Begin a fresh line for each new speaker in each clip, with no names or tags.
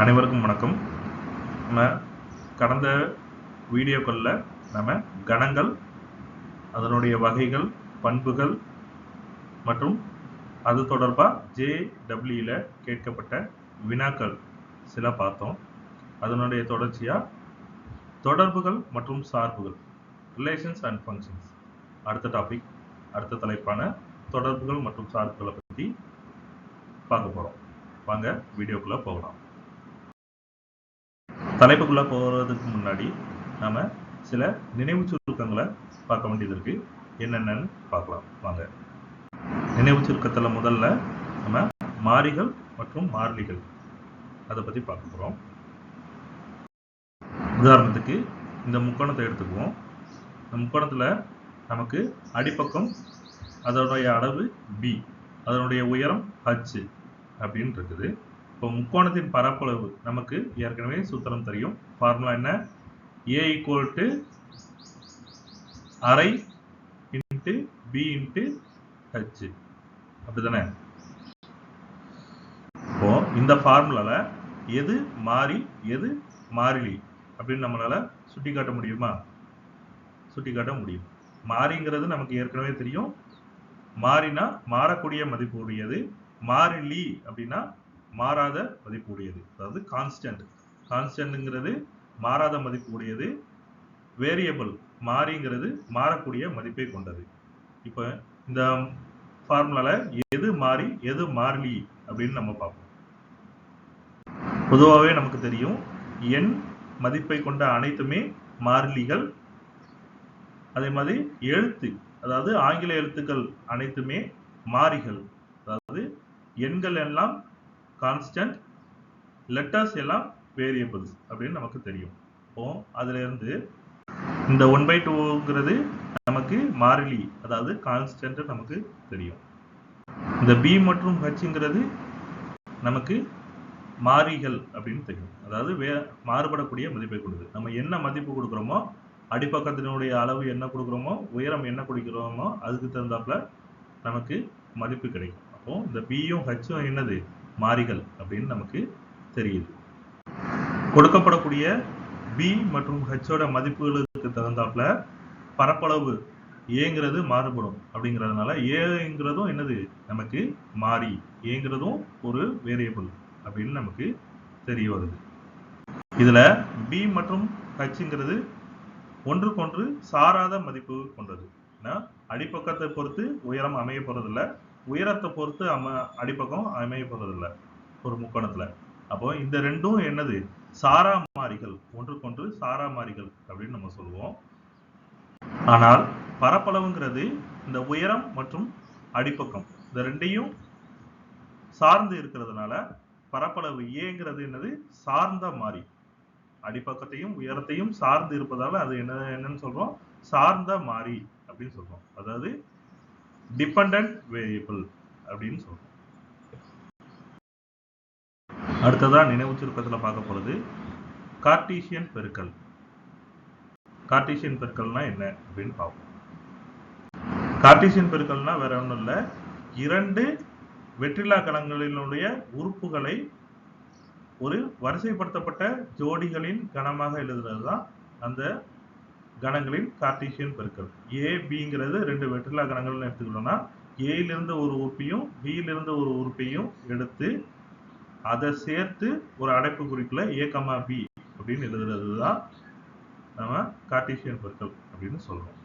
அனைவருக்கும் வணக்கம். நம்ம கடந்த வீடியோக்களில் நம்ம கணங்கள், அதனுடைய வகைகள், பண்புகள் மற்றும் அது தொடர்பாக JEE கேட்கப்பட்ட வினாக்கள் சில பார்த்தோம். அதனுடைய தொடர்ச்சியாக தொடர்புகள் மற்றும் சார்புகள், ரிலேஷன்ஸ் அண்ட் ஃபங்க்ஷன்ஸ், அடுத்த டாபிக், அடுத்த தலைப்பான தொடர்புகள் மற்றும் சார்புகளை பற்றி பார்க்க போகிறோம். வாங்க வீடியோக்குள்ளே போகலாம். தலைப்புக்குள்ளே போகிறதுக்கு முன்னாடி நாம் சில நினைவு சுருக்கங்களை பார்க்க வேண்டியது இருக்குது. என்னென்னு பார்க்கலாம் வாங்க. நினைவு சுருக்கத்தில் முதல்ல நம்ம மாறிகள் மற்றும் மாறிலிகள் அதை பற்றி பார்க்க போகிறோம். உதாரணத்துக்கு இந்த முக்கோணத்தை எடுத்துக்குவோம். இந்த முக்கோணத்தில் நமக்கு அடிப்பக்கம் அதனுடைய அளவு B, அதனுடைய உயரம் H அப்படின்னு இருக்குது. இப்போ முக்கோணத்தின் பரப்பளவு நமக்கு ஏற்கனவே சூத்திரம் தெரியும். ஃபார்முலா என்ன? A = அரை இன்ட்டு B இன்ட்டு H, அப்படிதானே? இப்போ இந்த ஃபார்முலால எது மாறி எது மாறிலி அப்படின்னு நம்மளால சுட்டி காட்ட முடியுமா? சுட்டி காட்ட முடியும். மாறிங்கிறது நமக்கு ஏற்கனவே தெரியும். மாறினா மாறக்கூடிய மதிப்பு உடையது, மாறிலி அப்படின்னா மாறாத மதிப்பு உடையது. அதாவது கான்ஸ்டன்ட், கான்ஸ்டன்ட்ங்கிறது மாறாத மதிப்பு உடையது, வேரியபிள் மாறிங்கிறது மாறக்கூடிய மதிப்பை கொண்டது. இப்போ இந்த ஃபார்முலால எது மாறி எது மாறிலி அப்படின்னு நம்ம பார்ப்போம். பொதுவாகவே நமக்கு தெரியும் எண் மதிப்பை கொண்ட அனைத்துமே மாறிலிகள். அதே மாதிரி எழுத்து, அதாவது ஆங்கில எழுத்துக்கள் அனைத்துமே மாறிகள். அதாவது எண்கள் எல்லாம் கான்ஸ்டன்ட், லெட்டர்ஸ் எல்லாம் வேரியபிள்ஸ் அப்படின்னு நமக்கு தெரியும். இப்போ அதுல இருந்து இந்த 1/2ங்கிறது நமக்கு மாறிலி, அதாவது கான்ஸ்டன்ட் நமக்கு தெரியும். இந்த B மற்றும் Hங்கிறது நமக்கு மாறிகள் அப்படின்னு தெரியும். அதாவது மாறுபடக்கூடிய மதிப்பை கொடுக்குது. நம்ம என்ன மதிப்பு கொடுக்குறோமோ, அடிப்பக்கத்தினுடைய அளவு என்ன கொடுக்குறோமோ, உயரம் என்ன கொடுக்கிறோமோ அதுக்கு தகுந்தாப்புல நமக்கு மதிப்பு கிடைக்கும். அப்போ இந்த Bயும் Hம் என்னது? மாறிகள் அப்படின்னு நமக்கு தெரியுது. கொடுக்கப்படக்கூடிய B மற்றும் Hோட மதிப்புகளுக்கு தகுந்தாப்புல பரப்பளவு Aங்கிறது மாறுபடும். அப்படிங்கிறதுனால Aங்கிறதும் என்னது? நமக்கு மாறி, Aங்கிறதும் ஒரு வேரியபிள் அப்படின்னு நமக்கு தெரிய வருது. இதுல B மற்றும் Hங்கிறது ஒன்றுக்கொன்று சாராத மதிப்பு கொண்டது. அடிப்பக்கத்தை பொறுத்து உயரம் அமைய போறதில்லை, உயரத்தை பொறுத்து அடிப்பக்கம் அமைய போறதில்லை ஒரு முக்கோணத்துல. அப்போ இந்த ரெண்டும் என்னது? சாரா மாறிகள், ஒன்றுக்கொன்று சாரா மாறிகள் அப்படின்னு நம்ம சொல்லுவோம். ஆனால் பரப்பளவுங்கிறது இந்த உயரம் மற்றும் அடிப்பக்கம் இந்த ரெண்டையும் சார்ந்து இருக்கிறதுனால பரப்பளவு Aங்கிறது என்னது? சார்ந்த மாறி. அடிப்பக்கத்தையும் உயரத்தையும் சார்ந்து இருப்பதால அது என்னன்னு சொல்றோம்? சார்ந்த மாறி அப்படின்னு சொல்றோம். அதாவது டிபெண்டன்ட் வேரியபிள் அப்படின்னு சொல்றோம். அடுத்ததா நினைவு சுருக்கத்துல பார்க்க போறது கார்ட்டீசியன் பெருக்கல். கார்ட்டீசியன் பெருக்கல்னா என்ன அப்படின்னு பார்ப்போம். கார்ட்டீசியன் பெருக்கல்னா வேற ஒன்றும் இல்லை, இரண்டு வெற்றிலா கணங்களினுடைய உறுப்புகளை ஒரு வரிசைப்படுத்தப்பட்ட ஜோடிகளின் கணமாக எழுதுறது தான் அந்த கணங்களின் கார்ட்டீசியன் பெருக்கல். ABங்கிறது ரெண்டு வெற்றிலா கணங்கள்னு எடுத்துக்கிட்டோம்னா Aயிலிருந்து ஒரு உறுப்பையும் Bயிலிருந்து ஒரு உறுப்பையும் எடுத்து அதை சேர்த்து ஒரு அடைப்பு குறிக்குள்ள A, B அப்படின்னு எழுதுறது தான் நம்ம கார்ட்டீசியன் பெருக்கல் அப்படின்னு சொல்றோம்.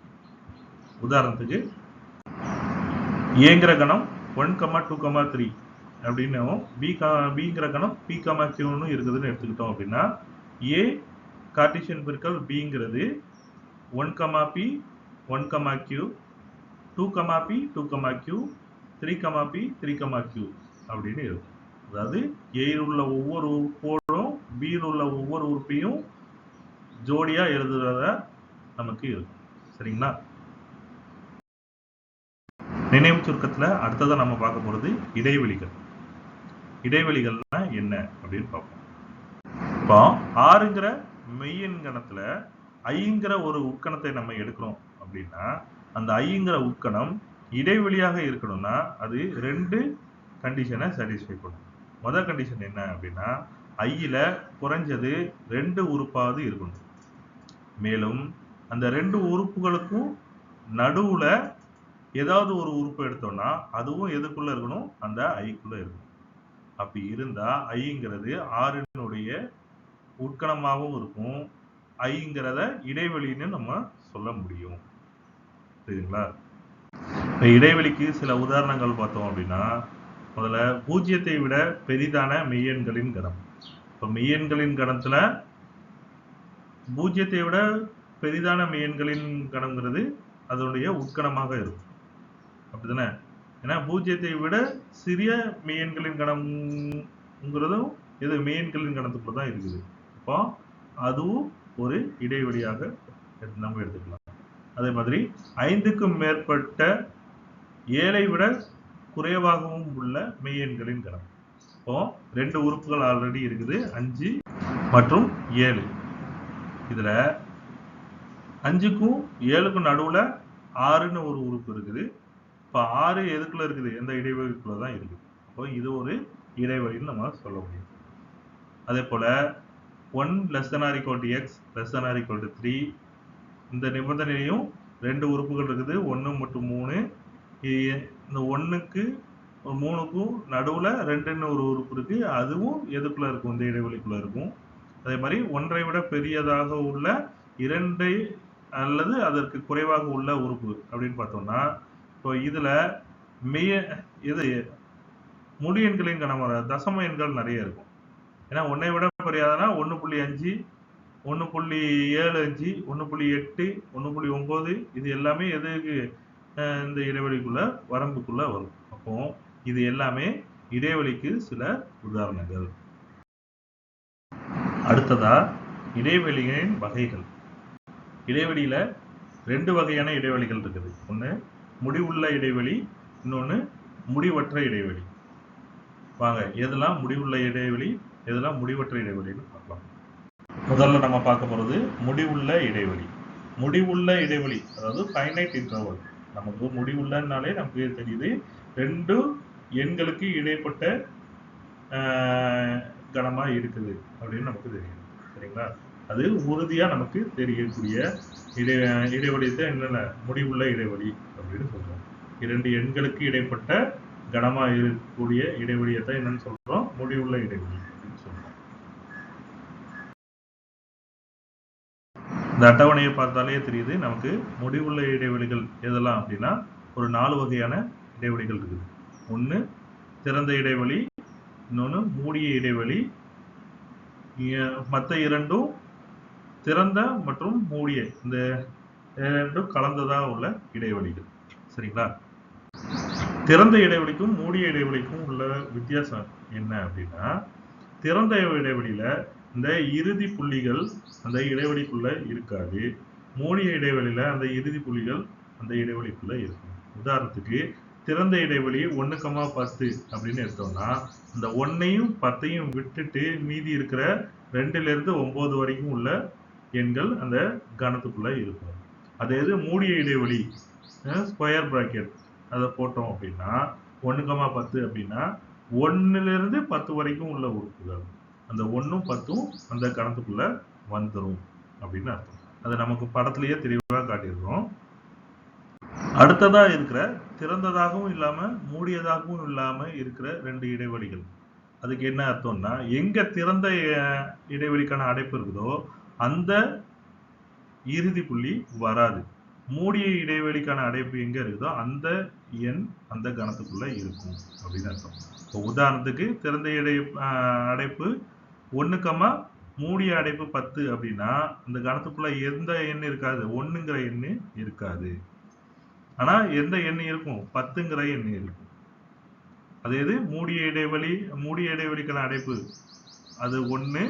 உதாரணத்துக்கு Aங்கிற கணம் 1, 2, 3 அப்படின்னும் Bங்கிற கணம் P, Qன்னு இருக்குதுன்னு எடுத்துக்கிட்டோம் அப்படின்னா A கார்ட்டீசியன் பெருக்கல் Bங்கிறது 1, P, 1, Q, 2, P, 2, Q, 3, P, 3, Q அப்படின்னு இருக்கும். அதாவது Aயில் உள்ள ஒவ்வொரு உறுப்போடும் Bயில் உள்ள ஒவ்வொரு உறுப்பையும் ஜோடியா எழுதுறத நமக்கு இருக்கும். சரிங்களா? நினைவு சுருக்கத்துல அடுத்ததான் நம்ம பார்க்க போறது இடைவெளிகள். இடைவெளிகள்னா என்ன அப்படின்னு பார்ப்போம். இப்போ 6ங்கிற மெய்யெண் கணத்துல ஐங்கிற ஒரு உட்கணத்தை நம்ம எடுக்கிறோம் அப்படின்னா அந்த ஐங்கிற உட்கணம் இடைவெளியாக இருக்கணும்னா அது ரெண்டு கண்டிஷனை சாட்டிஸ்ஃபை பண்ணும். முதல் கண்டிஷன் என்ன அப்படின்னா ஐயில குறைஞ்சது 2 உறுப்பாவது இருக்கணும். மேலும் அந்த 2 உறுப்புகளுக்கும் நடுவுல ஏதாவது ஒரு உறுப்பு எடுத்தோம்னா அதுவும் எதுக்குள்ள இருக்கணும்? அந்த ஐக்குள்ள இருக்கணும். அப்படி இருந்தா ஐங்கிறது ஆறினுடைய உட்கணமாகவும் இருக்கும். ஐங்கிறத இடைவெளின்னு நம்ம சொல்ல முடியும். சரிங்களா? இப்ப இடைவெளிக்கு சில உதாரணங்கள் பார்த்தோம் அப்படின்னா, முதல்ல 0த்தை விட பெரிதான மெய்யெண்களின் கணம். இப்ப மெய்யெண்களின் கணத்துல 0த்தை விட பெரிதான மெய்யெண்களின் கணம்ங்கிறது அதனுடைய உட்கணமாக இருக்கும். அப்படிதானே? ஏன்னா 0த்தை விட சிறிய மெய்யெண்களின் கணம்ங்கிறதும் மெய்யெண்களின் கணத்துக்குள்ள தான் இருக்குது. அப்போ அதுவும் ஒரு இடைவெளியாக நம்ம எடுத்துக்கலாம். அதே மாதிரி 5க்கும் மேற்பட்ட 7ஐ விட குறைவாகவும் உள்ள மெய்யெண்களின் கணம். இப்போ 2 உறுப்புகள் ஆல்ரெடி இருக்குது, 5 மற்றும் 7. இதுல 5க்கும் 7க்கும் நடுவுல 6ன்னு ஒரு உறுப்பு இருக்குது. இப்ப 6 எதுக்குள்ள இருக்குது? எந்த இடைவெளிக்குள்ள தான் இருக்குது. அப்போ இது ஒரு இடைவெளின்னு நம்ம சொல்ல முடியும். அதே போல 1 ≤ x ≤ 3 இந்த நிபந்தனையும் 2 உறுப்புகள் இருக்குது, 1 மற்றும் 3. இந்த 1க்கு 3க்கும் நடுவுல 2ன்னு ஒரு உறுப்பு இருக்கு. அதுவும் எதுக்குள்ள இருக்கும்? இந்த இடைவெளிக்குள்ள இருக்கும். அதே மாதிரி 1ஐ விட பெரியதாக உள்ள 2 அல்லது அதற்கு குறைவாக உள்ள உறுப்பு அப்படின்னு பார்த்தோம்னா, இப்போ இதுல முழு எண்களின் கணம் தசம எண்கள் நிறைய இருக்கும். ஏன்னா 1ஐ விட பெரியாதனா 1.5, 1.75, 1.8, 1.9 இது எல்லாமே எதுக்கு இந்த இடைவெளிக்குள்ள வரம்புக்குள்ள வரும். அப்போ இது எல்லாமே இடைவெளிக்கு சில உதாரணங்கள். அடுத்ததா இடைவெளிகளின் வகைகள். இடைவெளியில 2 வகையான இடைவெளிகள் இருக்குது. ஒன்று முடிவுள்ள இடைவெளி, இன்னொன்று முடிவற்ற இடைவெளி. வாங்க எதெல்லாம் முடிவுள்ள இடைவெளி, எதெல்லாம் முடிவற்ற இடைவெளின்னு பார்க்கலாம். முதல்ல நம்ம பார்க்க போறது முடிவுள்ள இடைவெளி. முடிவுள்ள இடைவெளி அதாவது ஃபைனைட் இன்டர்வல். நமக்கு முடிவுள்ளனாலே நமக்கு தெரியுது 2 எண்களுக்கு இடைப்பட்ட கணமா இருக்குது அப்படின்னு நமக்கு தெரியும். சரிங்களா? அது உறுதியா நமக்கு தெரியக்கூடிய இடைவெளி தான் என்னென்ன முடிவுள்ள இடைவெளி அப்படின்னு சொல்றோம். 2 எண்களுக்கு இடைப்பட்ட கணமா இருக்கக்கூடிய இடைவெளியை தான் என்னன்னு சொல்றோம்? முடிவுள்ள இடைவெளி அப்படின்னு சொல்றோம். இந்த அட்டவணையை பார்த்தாலே தெரியுது நமக்கு முடிவுள்ள இடைவெளிகள் எதெல்லாம் அப்படின்னா ஒரு 4 வகையான இடைவெளிகள் இருக்குது. ஒன்று திறந்த இடைவெளி, இன்னொன்று மூடிய இடைவெளி, மற்ற இரண்டும் திறந்த மற்றும் மூடிய இந்த இரண்டும் கலந்ததா உள்ள இடைவெளிகள். சரிங்களா? திறந்த இடைவெளிக்கும் மூடிய இடைவெளிக்கும் உள்ள வித்தியாசம் என்ன அப்படின்னா, திறந்த இடைவெளியில இந்த இறுதி புள்ளிகள் அந்த இடைவெளிக்குள்ள இருக்காது. மூடிய இடைவெளியில அந்த இறுதி புள்ளிகள் அந்த இடைவெளிக்குள்ள இருக்கும். உதாரணத்துக்கு திறந்த இடைவெளி 1,10 அப்படின்னு எடுத்தோம்னா இந்த 1ஐயும் 10ஐயும் விட்டுட்டு மீதி இருக்கிற 2லிருந்து 9 வரைக்கும் உள்ள எண்கள் அந்த கணத்துக்குள்ள இருக்கும். அதே இது மூடிய இடைவெளி ஸ்கொயர் பிராக்கெட் அதை போட்டோம் அப்படின்னா 1,10 அப்படின்னா 1லிருந்து 10 வரைக்கும் உள்ள உறுப்புகள் அந்த 1ம் 10ம் அந்த கணத்துக்குள்ள வந்துடும் அப்படின்னு அர்த்தம். அதை நமக்கு படத்திலேயே தெளிவாக காட்டியிருக்கோம். அடுத்ததா இருக்கிற திறந்ததாகவும் இல்லாம மூடியதாகவும் இல்லாம இருக்கிற 2 இடைவெளிகள். அதுக்கு என்ன அர்த்தம்னா எங்க திறந்த இடைவெளிக்கான அடைப்பு இருக்குதோ அந்த இறுதி புள்ளி வராது. மூடிய இடைவெளிக்கான அடைப்பு எங்க இருக்குதோ அந்த எண் அந்த கணத்துக்குள்ள இருக்கும் அப்படின்னு அர்த்தம். இப்போ உதாரணத்துக்கு திறந்த அடைப்பு 1, மூடிய அடைப்பு 10 அப்படின்னா இந்த கணத்துக்குள்ள எந்த எண் இருக்காது? 1ங்கிற எண்ணு இருக்காது. ஆனா எந்த எண் இருக்கும்? 10ங்கிற எண் இருக்கும். அதே இது மூடிய இடைவெளிக்கான அடைப்பு அது 1,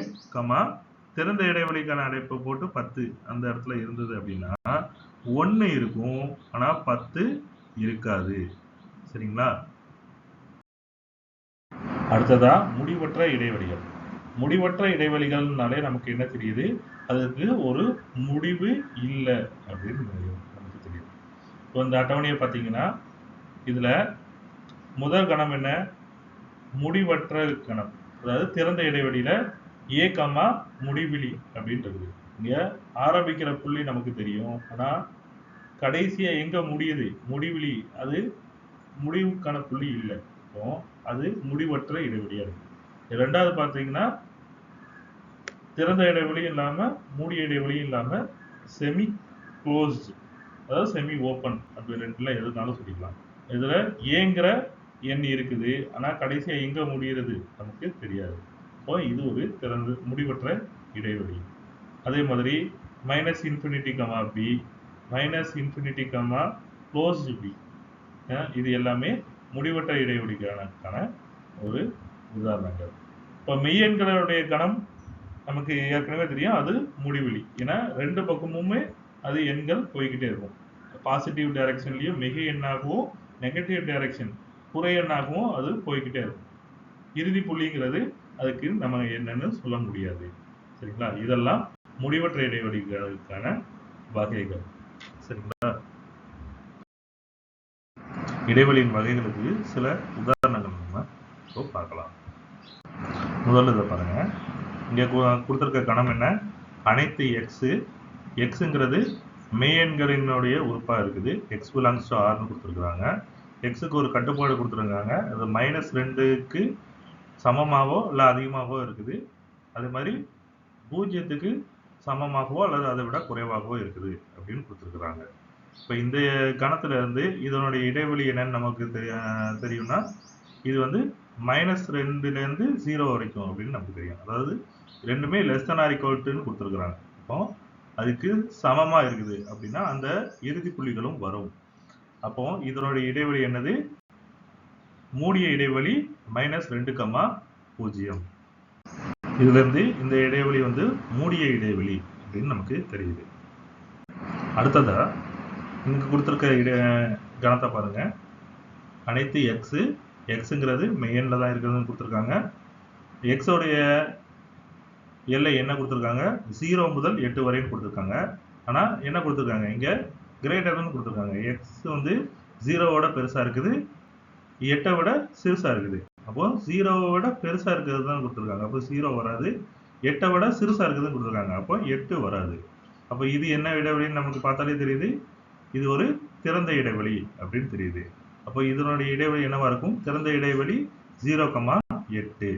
திறந்த இடைவெளிக்கான அடைப்பு போட்டு 10 அந்த இடத்துல இருந்தது அப்படின்னா 1 இருக்கும், ஆனா 10 இருக்காது. சரிங்களா? அடுத்ததா முடிவற்ற இடைவெளிகள். முடிவற்ற இடைவெளிகள்னாலே நமக்கு என்ன தெரியுது? அதுக்கு ஒரு முடிவு இல்லை அப்படின்னு நமக்கு தெரியுது. இப்போ இந்த அட்டவணையை பார்த்தீங்கன்னா இதுல முதல் கணம் என்ன? முடிவற்ற கணம். அதாவது திறந்த இடைவெளியில ஏ கமா முடிவிலி அப்படின்றது. இங்க ஆரம்பிக்கிற புள்ளி நமக்கு தெரியும். ஆனா கடைசியா எங்க முடியுது முடிவிலி அது முடிவுக்கான புள்ளி இல்லை. இப்போ அது முடிவற்ற இடைவெளியா இருக்கு. ரெண்டாவது பார்த்தீங்கன்னா திறந்த இடைவெளியும் இல்லாம மூடிய இடைவெளியும் இல்லாம செமி க்ளோஸ்ட் அதாவது செமி ஓப்பன் அப்படி ரெண்டுல எதுனாலும் சொல்லிக்கலாம். இதுல ஏங்கிற எண் இருக்குது. ஆனா கடைசியா எங்க முடிகிறது நமக்கு தெரியாது. இப்போ இது ஒரு திறந்த முடிவற்ற இடைவெளி. அதே மாதிரி minus infinity comma B minus infinity comma closed B இது எல்லாமே முடிவற்ற இடைவெளிக்கான ஒரு உதாரணங்கள். இப்போ மெய்யெண்களுடைய கணம் நமக்கு ஏற்கனவே தெரியும், அது முடிவிலி. ஏன்னா ரெண்டு பக்கமுமே அது எண்கள் போய்கிட்டே இருக்கும். பாசிட்டிவ் டைரக்ஷன்லயும் மிக எண்ணாகவும் நெகட்டிவ் டைரக்ஷன் குறை எண்ணாகவும் அது போய்கிட்டே இருக்கும். இறுதி புள்ளிங்கிறது அதுக்கு நம்ம என்னன்னு சொல்ல முடியாது. சரிங்களா? இதெல்லாம் முடிவற்ற இடைவெளிகளுக்கான வகைகள். சரிங்களா? இடைவெளியின் வகைகளுக்கு சில உதாரணங்கள் நம்ம இப்போ பார்க்கலாம். முதல்ல இதை பாருங்க. இங்க கொடுத்திருக்க கணம் என்ன? அனைத்து எக்ஸ் எக்ஸுங்கிறது மெய்யெண்களினுடைய உறுப்பா இருக்குது. எக்ஸ் பிலாங்ஸ் டு ஆர்னு கொடுத்துருக்காங்க. எக்ஸுக்கு ஒரு கட்டுப்பாடு கொடுத்துருக்காங்க. அது -2க்கு சமமாகவோ இல்லை அதிகமாகவோ இருக்குது. அதே மாதிரி 0க்கு சமமாகவோ அல்லது அதை விட குறைவாகவோ இருக்குது அப்படின்னு கொடுத்துருக்குறாங்க. இப்போ இந்த கணத்துல இருந்து இதனுடைய இடைவெளி என்னன்னு நமக்கு தெரியும்னா இது வந்து -2லேருந்து 0 வரைக்கும் அப்படின்னு நமக்கு தெரியும். அதாவது ரெண்டுமே லெஸ் தென் ஆர் ஈக்குவல் டுன்னு கொடுத்துருக்குறாங்க. இப்போ அதுக்கு சமமா இருக்குது அப்படின்னா அந்த இறுதி புள்ளிகளும் வரும். அப்போ இதனுடைய இடைவெளி என்னது? மூடிய இடைவெளி -2,0. இதுல இருந்து இந்த இடைவெளி வந்து மூடிய இடைவெளி அப்படின்னு நமக்கு தெரியுது. அடுத்ததா இங்க கொடுத்திருக்க கணத்தை பாருங்க. அனைத்து எக்ஸ் எக்ஸுங்கிறது மெய்யெண்ல தான் இருக்குதுன்னு கொடுத்துருக்காங்க. எக்ஸோடைய எல்லை என்ன கொடுத்துருக்காங்க? 0 முதல் 8 வரையும் கொடுத்துருக்காங்க. ஆனா என்ன கொடுத்துருக்காங்க? இங்க கிரேட்டர்னு கொடுத்துருக்காங்க. எக்ஸ் வந்து 0வோட பெருசா இருக்குது, 8 விட சிறுசா இருக்குது. அப்போ 0வை விட பெருசா இருக்கிறது தான் கொடுத்துருக்காங்க. அப்போ 0 வராது. 8 விட சிறுசா இருக்குதுன்னு கொடுத்துருக்காங்க. அப்போ 8 வராது. அப்போ இது என்ன இடைவெளின்னு நமக்கு பார்த்தாலே தெரியுது. இது ஒரு திறந்த இடைவெளி அப்படின்னு தெரியுது. அப்போ இதனுடைய இடைவெளி என்னவா இருக்கும்? திறந்த இடைவெளி 0,8.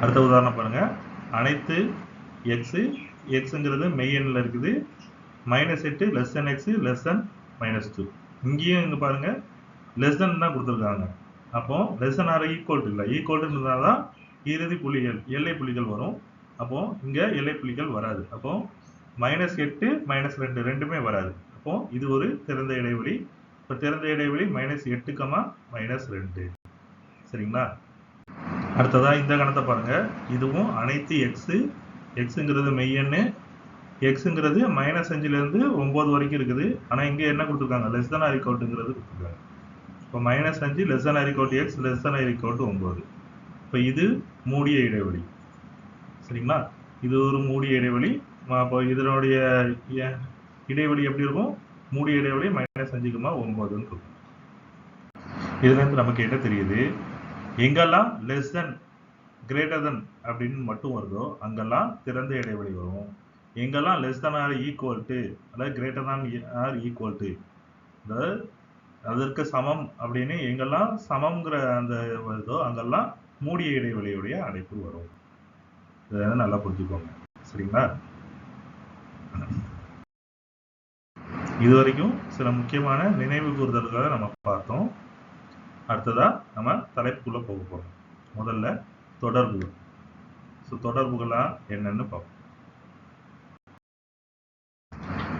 அடுத்த உதாரணம் பாருங்க. அனைத்து எக்ஸ் எக்ஸுங்கிறது மெய்யெண்ணில் இருக்குது. -8 less than X less than -2. இங்கேயும் இங்க பாருங்க லெஸ் தென் தான் கொடுத்துருக்காங்க. அப்போ less than or equal to இல்லை, ஈக்குவல் டு இருந்தால் தான் இறுதி புள்ளிகள் எல்லை புள்ளிகள் வரும். அப்போ இங்க எல்லை புள்ளிகள் வராது. அப்போ -8 -2 ரெண்டுமே வராது. அப்போ இது ஒரு திறந்த இடைவெளி. இப்போ திறந்த இடைவெளி -8, -2. சரிங்களா? அடுத்ததா இந்த கணத்தை பாருங்க. இதுவும் அனைத்து எக்ஸ் எக்ஸுங்கிறது மெய்யெண்ணு. எக்ஸுங்கிறது -5லேருந்து 9 வரைக்கும் இருக்குது. ஆனால் இங்கே என்ன கொடுத்துருக்காங்க? லெஸ் தென் ஆர் ஈக்குவல் டுங்கிறது கொடுத்துருக்காங்க. இப்போ -5 less than or equal to X less than or equal to 9. இப்போ இது மூடிய இடைவெளி. சரிங்களா? இது ஒரு மூடிய இடைவெளி. அப்போ இதனுடைய இடைவெளி எப்படி இருக்கும்? மூடிய இடைவெளி -5,9ன்னு இருக்கும். இதுல இருந்து நமக்கு என்ன தெரியுது? எங்கெல்லாம் லெஸ் தென் கிரேட்டர் தென் அப்படின்னு மட்டும் வருதோ அங்கெல்லாம் திறந்த இடைவெளி வரும். எங்கெல்லாம் less than or equal to அதாவது greater than or equal to அதாவது அதற்கு சமம் அப்படின்னு எங்கெல்லாம் சமம்ங்கிற அந்த வருதோ அங்கெல்லாம் மூடிய இடைவெளியுடைய அடைப்பு வரும். இதை நல்லா புரிஞ்சுக்கோங்க. சரிங்களா? இதுவரைக்கும் சில முக்கியமான நினைவு கூறுதல்களை நம்ம பார்த்தோம். அடுத்ததா நம்ம தலைப்புக்குள்ள போக போறோம். முதல்ல தொடர்புகள். தொடர்புகளா என்னன்னு பார்ப்போம்.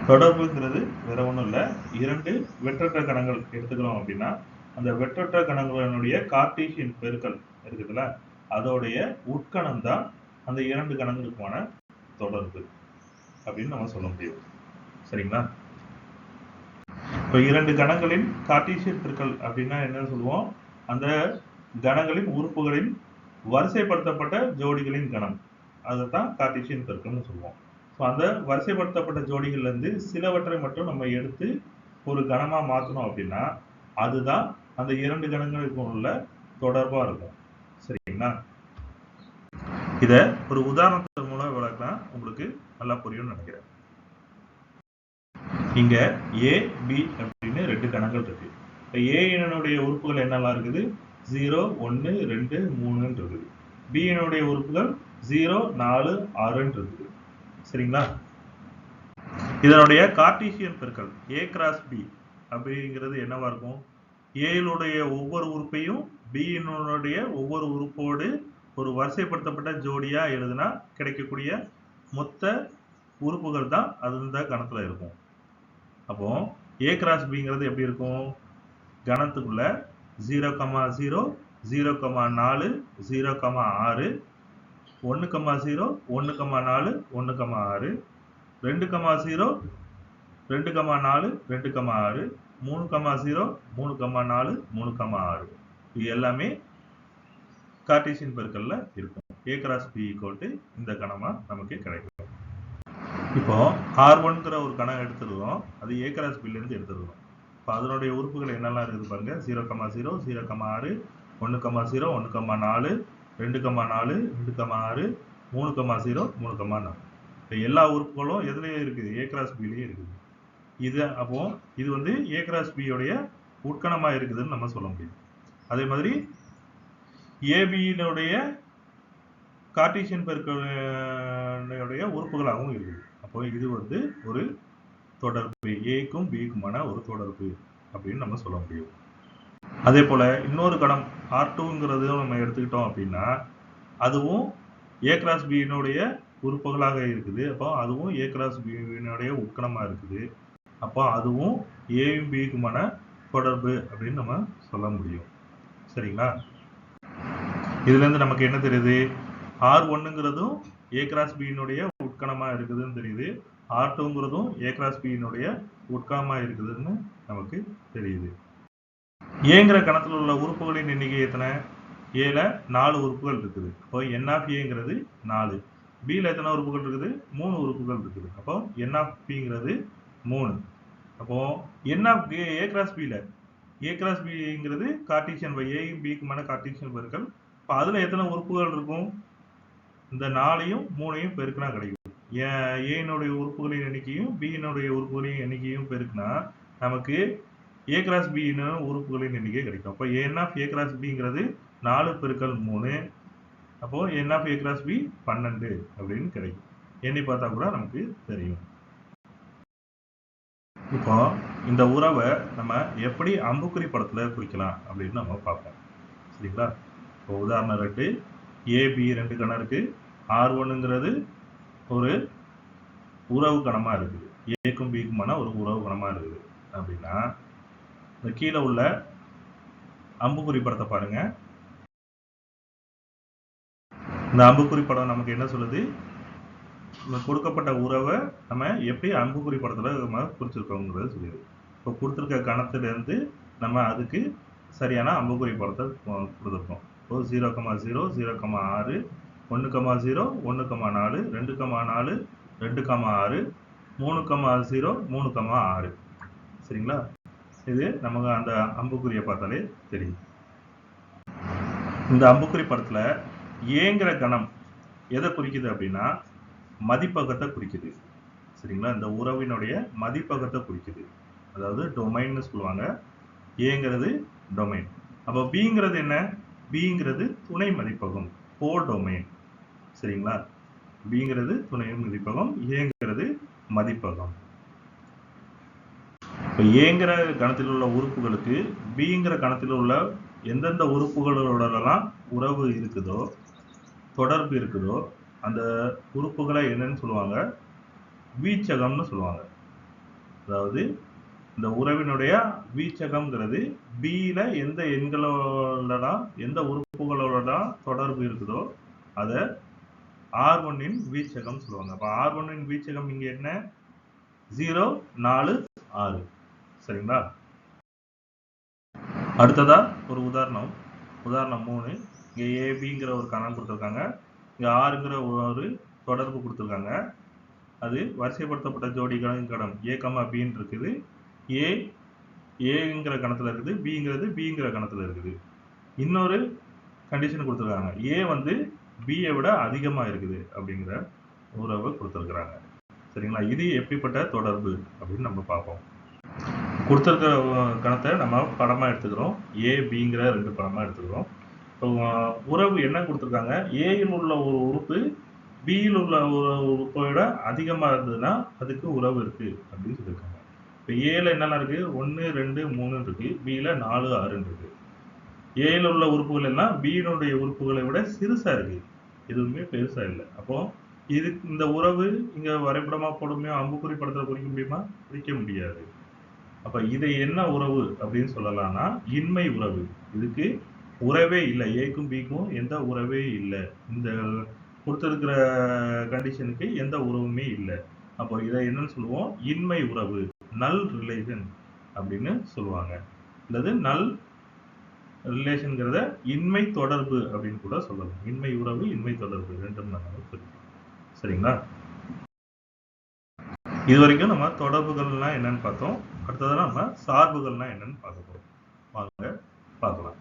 தொடர்புங்கிறது வேற ஒன்றும் இல்லை. 2 வெற்றற்ற கணங்கள் எடுத்துக்கிறோம் அப்படின்னா அந்த வெற்றற்ற கணங்களினுடைய கார்ட்டீசியன் பெருக்கல் இருக்குதுல்ல, அதோடைய உட்கணம் தான் அந்த 2 கணங்களுக்கான தொடர்பு அப்படின்னு நம்ம சொல்ல முடியும். சரிங்களா? இப்போ 2 கணங்களின் கார்ட்டீசியன் பெருக்கல் அப்படின்னா என்ன சொல்லுவோம்? அந்த கணங்களின் உறுப்புகளின் வரிசைப்படுத்தப்பட்ட ஜோடிகளின் கணம், அதைத்தான் கார்ட்டீசியன் பெருக்கல்னு சொல்லுவோம். ஸோ அந்த வரிசைப்படுத்தப்பட்ட ஜோடிகள்ல இருந்து சிலவற்றை மட்டும் நம்ம எடுத்து ஒரு கணமா மாற்றணும் அப்படின்னா அதுதான் அந்த 2 கணங்களுக்கும் உள்ள தொடர்பா இருக்கும். சரிங்களா? சரிங்களா? இத ஒரு உதாரணத்தின் மூலம் விளக்கினா உங்களுக்கு நல்லா புரியும்னு நினைக்கிறேன். இங்க A, B அப்படின்னு 2 கணங்கள் இருக்கு. இப்ப A னுடைய உறுப்புகள் என்னெல்லாம் இருக்குது? 0, 1, 2, 3 இருக்குது. B னுடைய உறுப்புகள் 0, 4, 6 இருக்குது. சரிங்களா? இதனுடைய கார்ட்டீசியன் பெருக்கல் A கிராஸ் B அப்படிங்கிறது என்னவா இருக்கும்? A னுடைய ஒவ்வொரு உறுப்பையும் B னுடைய ஒவ்வொரு உறுப்போடு ஒரு வரிசைப்படுத்தப்பட்ட ஜோடியா எழுதுனா கிடைக்கக்கூடிய மொத்த உறுப்புகள் தான் அது இந்த கணத்துல இருக்கும். அப்போ A கிராஸ் Bங்கிறது எப்படி இருக்கும்? கணத்துக்குள்ள 0, 0, 0, 4, 0, 6, 1, 0, 1, 4, 1, 6, 2, 0, 2, 4, 2, 6, 3, 0, 3, 4, 3, 6 இது எல்லாமே கார்ட்டீசியன் பெருக்கல்ல இருக்கும். A கிராஸ் B ஈக்குவல் இந்த கணமா நமக்கு கிடைக்கும். இப்போ R1ங்கிற ஒரு கணம் எடுத்துருவோம். அது A கிராஸ் B இருந்து எடுத்துருவோம். இப்போ அதனுடைய உறுப்புகள் என்னெல்லாம் இருக்குது பாருங்க. 0, 0, 0, 6, 1, 0, 1, 4, 2, 4, 2, 6, 3, 0, 3, 4 இப்போ எல்லா உறுப்புகளும் எதுலயே இருக்குது? A கிராஸ் Bலயே இருக்குது. அப்போ இது வந்து A கிராஸ் B உடைய உட்கணமா இருக்குதுன்னு நம்ம சொல்ல முடியும். அதே மாதிரி ABனுடைய கார்ட்டீசியன் பெருக்கலுடைய உறுப்புகளாகவும் இருக்குது. அப்போ இது வந்து ஒரு தொடர்பு, ஏக்கும் பிக்குமான ஒரு தொடர்பு அப்படின்னு நம்ம சொல்ல முடியும். அதே போல இன்னொரு கணம் R2ங்கிறதையும் நம்ம எடுத்துக்கிட்டோம் அப்படின்னா அதுவும் A கிராஸ் Bனுடைய உறுப்புகளாக இருக்குது. அப்போ அதுவும் A கிராஸ் Bனுடைய உட்கணமா இருக்குது. அப்போ அதுவும் ஏயும் பிக்குமான தொடர்பு அப்படின்னு நம்ம சொல்ல முடியும். சரிங்களா? இதுல இருந்து நமக்கு என்ன தெரியுது? R1ங்கிறதும் A கிராஸ் Bனுடைய உட்கணமா இருக்குதுன்னு தெரியுது. R2ங்கிறதும் A கிராஸ் Bனுடைய உட்கணமா இருக்குதுன்னு நமக்கு தெரியுது. Aங்கிற கணத்துல உள்ள உறுப்புகளின் எண்ணிக்கை எத்தனை? Aல 4 உறுப்புகள் இருக்குது. அப்போ N of Aங்கிறது 4. Bல எத்தனை உறுப்புகள் இருக்குது? 3 உறுப்புகள் இருக்குது. அப்போ N of Bங்கிறது 3. அப்போ N of A கிராஸ் Bல A கிராஸ் Bங்கிறது கார்ட்டீசியன் Aயும் Bக்குமான கார்ட்டீசியன் பெருக்கல். இப்போ அதுல எத்தனை உறுப்புகள் இருக்கும்? இந்த 4ஐயும் 3ஐயும் பெருக்கினா கிடைக்கும். Aனுடைய உறுப்புகளின் எண்ணிக்கையும் Bனுடைய உறுப்புகளின் எண்ணிக்கையும் பெருக்கினா நமக்கு A கிராஸ் B உறுப்புகளின் எண்ணிக்கை கிடைக்கும். அப்போ N of A கிராஸ் Bங்கிறது 4 பெருக்கல் 3. அப்போ N of A cross B 12 அப்படின்னு கிடைக்கும். எண்ணி பார்த்தா கூட நமக்கு தெரியும். இப்போ இந்த உறவை நம்ம எப்படி அம்புக்குறி படத்துல குறிக்கலாம் அப்படின்னு நம்ம பார்ப்போம். சரிங்களா? இப்போ உதாரணம் 2 AB 2 கணம் இருக்கு. R1ங்கிறது ஒரு உறவு கணமா இருக்குது. ஏக்கும் பிக்குமான ஒரு உறவு கணமா இருக்குது அப்படின்னா இந்த கீழே உள்ள அம்புக்குறி படத்தை பாருங்க. இந்த அம்புக்குறி படம் நமக்கு என்ன சொல்லுது? கொடுக்கப்பட்ட உறவை நம்ம எப்படி அம்புக்குறி படத்துல நம்ம குறிச்சிருக்கோங்கிறத சொல்லிடுது. இப்போ கொடுத்துருக்க கணத்துல இருந்து நம்ம அதுக்கு சரியான அம்புக்குறி படத்தை கொடுத்துருக்கோம். இப்போ 0, 0, 0, 6, 1, 0, 1, 4, 2, 4, 2, 6, 3, 0, 3, 6 சரிங்களா? இது நமக்கு அந்த அம்புக்குறியை பார்த்தாலே தெரியும். இந்த அம்புக்குறி படத்துல ஏங்கிற கணம் எதை குறிக்குது அப்படின்னா மதிப்பகத்தை குறிக்குது. சரிங்களா? இந்த உறவினுடைய மதிப்பகத்தை குறிக்குது. அதாவது டொமைன்னு சொல்லுவாங்க. ஏங்கிறது டொமைன். அப்போ பிங்கிறது என்ன? பிங்கிறது துணை மதிப்பகம், கோ டொமைன். சரிங்களா? பிங்கிறது துணை மதிப்பகம், ஏங்கிறது மதிப்பகம். இப்போ ஏங்கிற கணத்தில் உள்ள உறுப்புகளுக்கு பிங்கிற கணத்தில் உள்ள எந்தெந்த உறுப்புகளோடலாம் உறவு இருக்குதோ, தொடர்பு இருக்குதோ அந்த உறுப்புகளை என்னன்னு சொல்லுவாங்க? வீச்சகம்னு சொல்லுவாங்க. அதாவது இந்த உறவினுடைய வீச்சகம்ங்கிறது பில எந்த எண்களோடலாம் எந்த உறுப்புகளோடலாம் தொடர்பு இருக்குதோ அதை R1ன் வீச்சகம் சொல்லுவாங்க. அப்ப R1ன் வீச்சகம் இங்க என்ன? 0, 4, 6 சரிங்களா? அடுத்ததா ஒரு உதாரணம் 3. இங்க ABங்கிற ஒரு கணம் கொடுத்துருக்காங்க. இங்க Rங்கிற ஒரு தொடர்பு கொடுத்துருக்காங்க. அது வரிசைப்படுத்தப்பட்ட ஜோடி கணம் A, Bன்னு இருக்குது. ஏங்கிற கணத்துல இருக்குது. Bங்கிறது Bங்கிற கணத்துல இருக்குது. இன்னொரு கண்டிஷன் கொடுத்துருக்காங்க. ஏ வந்து பியை விட அதிகமா இருக்குது அப்படிங்கிற உறவை கொடுத்துருக்குறாங்க. சரிங்களா? இது எப்படிப்பட்ட தொடர்பு அப்படின்னு நம்ம பார்ப்போம். கொடுத்துருக்கிற கணத்தை நம்ம படமா எடுத்துக்கிறோம். ஏ பிங்கிற 2 படமா எடுத்துக்கிறோம். இப்போ உறவு என்ன கொடுத்துருக்காங்க? ஏயில் உள்ள ஒரு உறுப்பு பியில் உள்ள ஒரு உறுப்பை விட அதிகமா இருந்ததுன்னா அதுக்கு உறவு இருக்கு அப்படின்னு சொல்லியிருக்காங்க. இப்போ ஏல என்னெல்லாம் இருக்கு? 1, 2, 3 இருக்கு. பியில 4, 6 இருக்கு. ஏல உள்ள உறுப்புகள் எல்லாம் பியினுடைய உறுப்புகளை விட சிறுசா இருக்கு. எதுவுமே பெருசா இல்லை. அப்போ இந்த உறவு இங்க வரைபடமா போட முடியும், அம்புக்குறி படத்துல குறிக்க முடியுமா? குறிக்க முடியாது. அப்ப இதை என்ன உறவு அப்படின்னு சொல்லலாம்னா இன்மை உறவு. இதுக்கு உறவே இல்லை. ஏக்கும் பிக்கும் எந்த உறவே இல்லை. இந்த கொடுத்திருக்கிற கண்டிஷனுக்கு எந்த உறவுமே இல்லை. அப்போ இதை என்னன்னு சொல்லுவோம்? இன்மை உறவு, நல் ரிலேஷன் அப்படின்னு சொல்லுவாங்க. அல்லது நல் ரிலேஷன்ங்கிறத இன்மை தொடர்பு அப்படின்னு கூட சொல்லலாம். இன்மை உறவு, இன்மை தொடர்பு ரெண்டும் நம்ம சொல்லிக்கலாம். சரிங்களா? இது வரைக்கும் நம்ம தொடர்புகள்னா என்னன்னு பார்த்தோம். அடுத்தது நம்ம சார்புகள்னா என்னன்னு பார்க்க போறோம். வாங்க பார்க்கலாம்.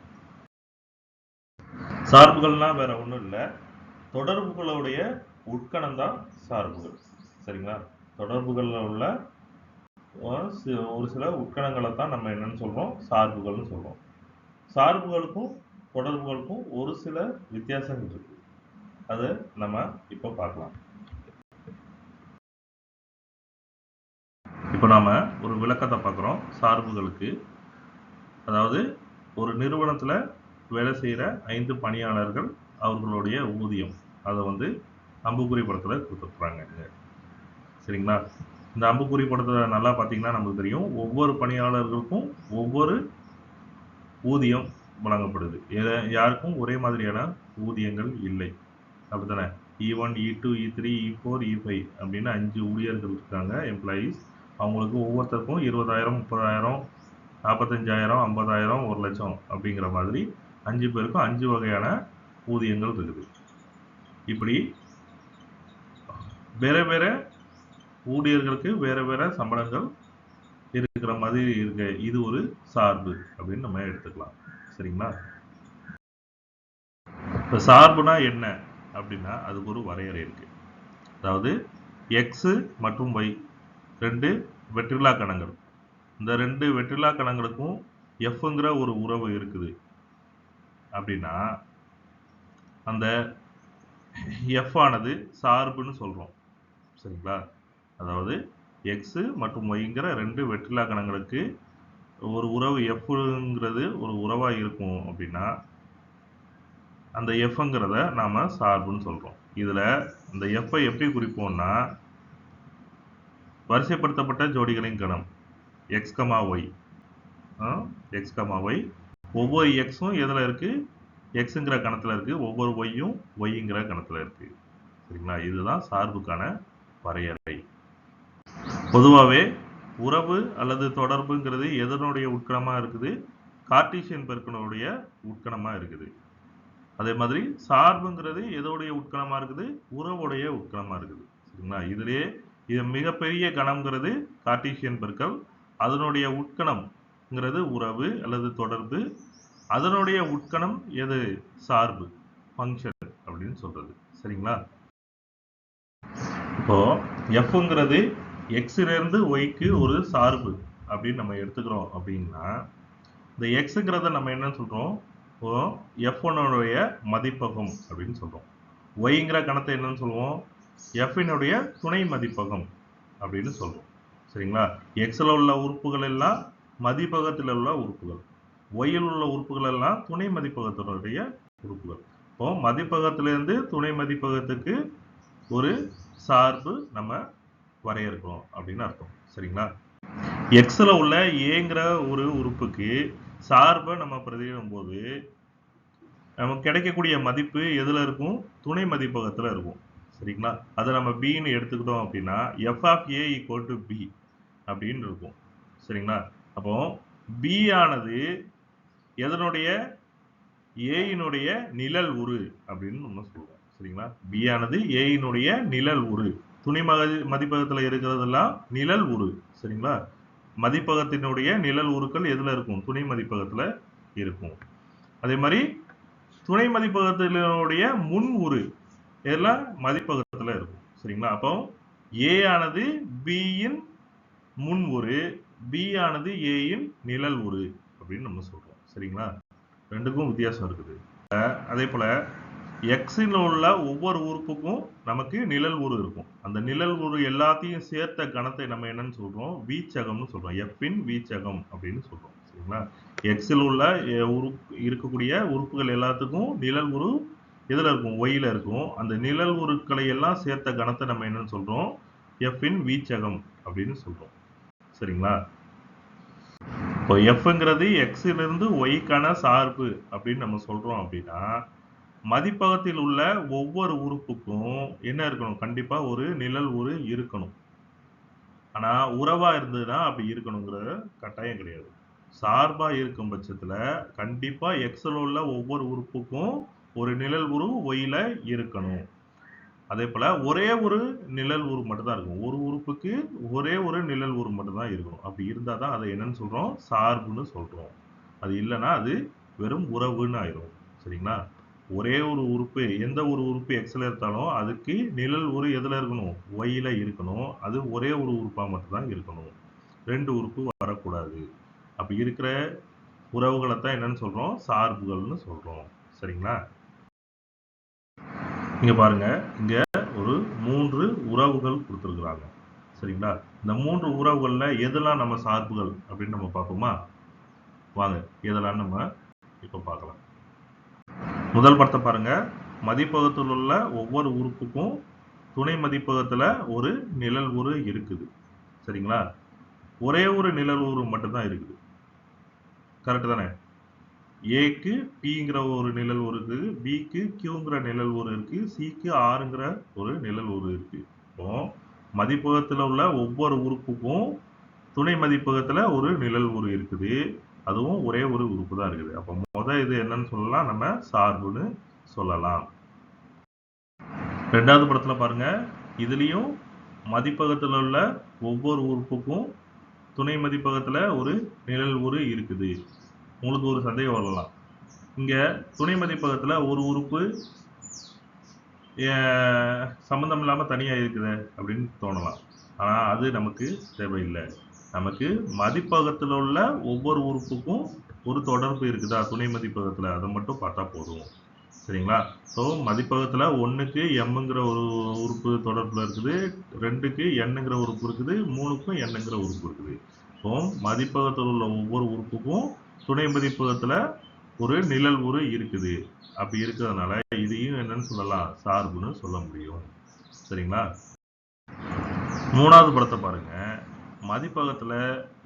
சார்புகள்னா வேற ஒன்றும் இல்லை. தொடர்புகளுடைய உட்கணம் தான் சார்புகள். சரிங்களா? தொடர்புகளில் உள்ள ஒரு சில உட்கணங்களை தான் நம்ம என்னன்னு சொல்றோம்? சார்புகள்னு சொல்றோம். சார்புகளுக்கும் தொடர்புகளுக்கும் ஒரு சில வித்தியாசங்கள் இருக்கு. அதை நம்ம இப்போ பார்க்கலாம். இப்போ நாம ஒரு விளக்கத்தை பார்க்குறோம் சார்புகளுக்கு. அதாவது ஒரு நிறுவனத்துல வேலை செய்யற 5 பணியாளர்கள், அவர்களுடைய ஊதியம், அதை வந்து அம்புக்குறி படத்துல கொடுத்துருக்குறாங்க. சரிங்களா? இந்த அம்புக்குறி படத்தை நல்லா பார்த்தீங்கன்னா நமக்கு தெரியும். ஒவ்வொரு பணியாளர்களுக்கும் ஒவ்வொரு ஊதியம் வழங்கப்படுது. யாருக்கும் ஒரே மாதிரியான ஊதியங்கள் இல்லை. அப்படித்தானே? E1, E2, E3, E4, E5 அப்படின்னு 5 ஊழியர்கள் இருக்காங்க, எம்ப்ளாயீஸ். அவங்களுக்கு ஒவ்வொருத்தருக்கும் 20,000, 30,000, 45,000, 50,000, 1,00,000 அப்படிங்கிற மாதிரி 5 பேருக்கும் 5 வகையான ஊதியங்கள் இருக்குது. இப்படி வேற வேற ஊழியர்களுக்கு வேற வேற சம்பளங்கள் இருக்கிற மாதிரி இருக்கு. இது ஒரு சார்பு அப்படின்னு நம்ம எடுத்துக்கலாம். சரிங்களா? இப்ப சார்புனா என்ன அப்படின்னா அதுக்கு ஒரு வரையறை இருக்கு. அதாவது எக்ஸ் மற்றும் ஒய் 2 வெற்றிலா கணங்கள். இந்த 2 வெற்றிலா கணங்களுக்கும் எஃப்ங்கிற ஒரு உறவு இருக்குது அப்படின்னா அந்த எஃப் ஆனது சார்புன்னு சொல்றோம். சரிங்களா? அதாவது எக்ஸ் மற்றும் ஒய்ங்கிற 2 வெற்றிலா கணங்களுக்கு ஒரு உறவு எஃப்ங்கிறது ஒரு உறவா இருக்கும் அப்படின்னா அந்த எஃப்ங்கிறத நாம சார்புன்னு சொல்றோம். இதுல இந்த எஃப்ஐ எப்படி குறிப்போம்னா வரிசைப்படுத்தப்பட்ட ஜோடிகளின் கணம் X comma Y. X comma Y. ஒவ்வொரு எக்ஸும் எதுல இருக்கு? எக்ஸுங்கிற கணத்துல இருக்கு. ஒவ்வொரு ஒய்யும் ஒய்ங்கிற கணத்துல இருக்கு. சரிங்களா? இதுதான் சார்புக்கான வரையறை. பொதுவாகவே உறவு அல்லது தொடர்புங்கிறது எதனுடைய உட்கணமா இருக்குது? கார்ட்டீசியன் பெருக்கனுடைய உட்கணமா இருக்குது. அதே மாதிரி சார்புங்கிறது எதோடைய உட்கணமா இருக்குது? உறவுடைய உட்கணமா இருக்குது. சரிங்களா? இதுலயே இது மிகப்பெரிய கணம்ங்கிறது கார்ட்டீசியன் பெருக்கல். அதனுடைய உட்கணம்ங்கிறது உறவு அல்லது தொடர்பு. அதனுடைய உட்கணம் எது? சார்பு, ஃபங்க்ஷன் அப்படின்னு சொல்றது. சரிங்களா? இப்போ எஃப்ங்கிறது எக்ஸ்ல இருந்து ஒய்க்கு ஒரு சார்பு அப்படின்னு நம்ம எடுத்துக்கிறோம் அப்படின்னா இந்த எக்ஸுங்கிறத நம்ம என்ன சொல்றோம்? இப்போ எஃப்1உடைய மதிப்பகம் அப்படின்னு சொல்றோம். ஒய்ங்கிற கணத்தை என்னன்னு சொல்லுவோம்? எஃப்னுடைய துணை மதிப்பகம் அப்படின்னு சொல்றோம். சரிங்களா? எக்ஸ்ல உள்ள உறுப்புகள் எல்லாம் மதிப்பகத்தில் உள்ள உறுப்புகள், ஒய்யில் உள்ள உறுப்புகள் எல்லாம் துணை மதிப்பகத்தினுடைய உறுப்புகள். இப்போ மதிப்பகத்திலிருந்து துணை மதிப்பகத்துக்கு ஒரு சார்பு நம்ம வரையறுக்கிறோம் அப்படின்னு அர்த்தம். சரிங்களா? எக்ஸ்ல உள்ள ஏங்கிற ஒரு உறுப்புக்கு சார்பை நம்ம பிரதியிடும் போது நமக்கு கிடைக்கக்கூடிய மதிப்பு எதுல இருக்கும்? துணை மதிப்பகத்துல இருக்கும். சரிங்களா? அதை நம்ம பின்னு எடுத்துக்கிட்டோம் அப்படின்னா F of A equal to B அப்படின்னு இருக்கும். சரிங்களா? அப்போ பி ஆனது எதனுடைய? ஏயினுடைய நிழல் உரு அப்படின்னு நம்ம சொல்லுவோம். சரிங்களா? பி ஆனது ஏயினுடைய நிழல் உரு. துணை மதிப்பகத்துல இருக்கிறதெல்லாம் நிழல் உரு. சரிங்களா? மதிப்பகத்தினுடைய நிழல் உருக்கள் எதுல இருக்கும்? துணை மதிப்பகத்துல இருக்கும். அதே மாதிரி துணை மதிப்பகத்தினுடைய முன் உரு எல்லாம் மதிப்பகத்துல இருக்கும். சரிங்களா? அப்போ A ஆனது B யின் முன் உரு, B ஆனது A யின் நிழல் உரு அப்படின்னு நம்ம சொல்றோம். சரிங்களா? ரெண்டுக்கும் வித்தியாசம் இருக்குது. அதே போல எக்ஸில் உள்ள ஒவ்வொரு உறுப்புக்கும் நமக்கு நிழல் உரு இருக்கும். அந்த நிழல் உரு எல்லாத்தையும் சேர்த்த கணத்தை நம்ம என்னன்னு சொல்றோம்? வீச்சகம்னு சொல்றோம். எஃப்பின் வீச்சகம் அப்படின்னு சொல்றோம். சரிங்களா? எக்ஸில் உள்ள இருக்கக்கூடிய உறுப்புகள் எல்லாத்துக்கும் நிழல் உரு எதுல இருக்கும்? ஒய்ல இருக்கும். அந்த நிழல் உருக்களை எல்லாம் சேர்த்த கணத்தை நம்ம என்னன்னு சொல்றோம்? எஃப்பின் வீச்சகம் அப்படின்னு சொல்றோம். சரிங்களா? இப்போ எஃப்ங்கிறது எக்ஸிலிருந்து ஒய்க்கான சார்பு அப்படின்னு நம்ம சொல்றோம் அப்படின்னா மதிப்பகத்தில் உள்ள ஒவ்வொரு உறுப்புக்கும் என்ன இருக்கணும்? கண்டிப்பா ஒரு நிழல் உரு இருக்கணும். ஆனா உறவா இருந்ததுன்னா அப்படி இருக்கணுங்கிற கட்டாயம் கிடையாது. சார்பா இருக்கும் பட்சத்துல கண்டிப்பா எக்ஸ்ல உள்ள ஒவ்வொரு உறுப்புக்கும் ஒரு நிழல் உரு ஒய்ல இருக்கணும். அதே போல ஒரே ஒரு நிழல் உரு மட்டும் தான் இருக்கும். ஒரு உறுப்புக்கு ஒரே ஒரு நிழல் உரு மட்டும் தான் இருக்கணும். அப்படி இருந்தா தான் அதை என்னன்னு சொல்றோம்? சார்புன்னு சொல்றோம். அது இல்லைன்னா அது வெறும் உறவுன்னு ஆயிரும். சரிங்களா? ஒரே ஒரு உறுப்பு எந்த ஒரு உறுப்பு எக்ஸ்ல எடுத்தாலும் அதுக்கு நிழல் உரு எதுல இருக்கணும்? ஒய்ல இருக்கணும். அது ஒரே ஒரு உறுப்பா மட்டும் தான் இருக்கணும். 2 உறுப்பு வரக்கூடாது. அப்படி இருக்கிற உறவுகளை தான் என்னன்னு சொல்றோம்? சார்புகள்னு சொல்றோம். சரிங்களா? இங்க பாருங்க. இங்க ஒரு 3 உறவுகள் கொடுத்திருக்கிறாங்க. சரிங்களா? இந்த 3 உறவுகள்ல எதெல்லாம் நம்ம சார்புகள் அப்படின்னு நம்ம பார்ப்போமா? வாங்க. எதெல்லாம் நம்ம இப்ப பார்க்கலாம். முதல் படத்தை பாருங்க. மதிப்பகத்தில் உள்ள ஒவ்வொரு உறுப்புக்கும் துணை மதிப்பகத்துல ஒரு நிழல் உரு இருக்குது. சரிங்களா? ஒரே ஒரு நிழல் உரு மட்டும்தான் இருக்குது. கரெக்ட் தானே? ஏக்கு பிங்கிற ஒரு நிழல் உரு இருக்குது, பிக்கு கியூங்கிற நிழல் உரு இருக்கு, சிக்கு ஆறுங்கிற ஒரு நிழல் உரு இருக்கு. இப்போ மதிப்பகத்துல உள்ள ஒவ்வொரு உறுப்புக்கும் துணை மதிப்பகத்துல ஒரு நிழல் உரு இருக்குது. அதுவும் ஒரே ஒரு உறுப்பு தான் இருக்குது. அப்போ இது என்னன்னு சொல்லலாம்? நம்ம சார்புன்னு சொல்லலாம். ரெண்டாவது படத்துல பாருங்க. இதுலயும் மதிப்பகத்துல உள்ள ஒவ்வொரு உறுப்புக்கும் துணை மதிப்பகத்துல ஒரு நிழல் உரு இருக்குது. உங்களுக்கு ஒரு சந்தேகம் வரலாம். இங்க துணை மதிப்பகத்துல ஒரு உறுப்பு சம்பந்தம் இல்லாம தனியா இருக்குது அப்படின்னு தோணலாம். ஆனா அது நமக்கு தேவையில்லை. நமக்கு மதிப்பகத்துல உள்ள ஒவ்வொரு உறுப்புக்கும் ஒரு தொடர்பு இருக்குதா துணை மதிப்பகத்துல, அதை மட்டும் பார்த்தா போதும். சரிங்களா? ஸோ மதிப்பகத்துல 1க்கு எம்ங்கிற ஒரு உறுப்பு தொடர்புல இருக்குது, 2க்கு எண்ணுங்கிற உறுப்பு இருக்குது, 3க்கும் எண்ணுங்கிற உறுப்பு இருக்குது. ஸோ மதிப்பகத்தில் உள்ள ஒவ்வொரு உறுப்புக்கும் துணை மதிப்பகத்துல ஒரு நிழல் உரு இருக்குது. அப்படி இருக்கிறதுனால இதையும் என்னன்னு சொல்லலாம்? சார்புன்னு சொல்ல முடியும். சரிங்களா? மூணாவது படத்தை பாருங்க. மதிப்பகத்துல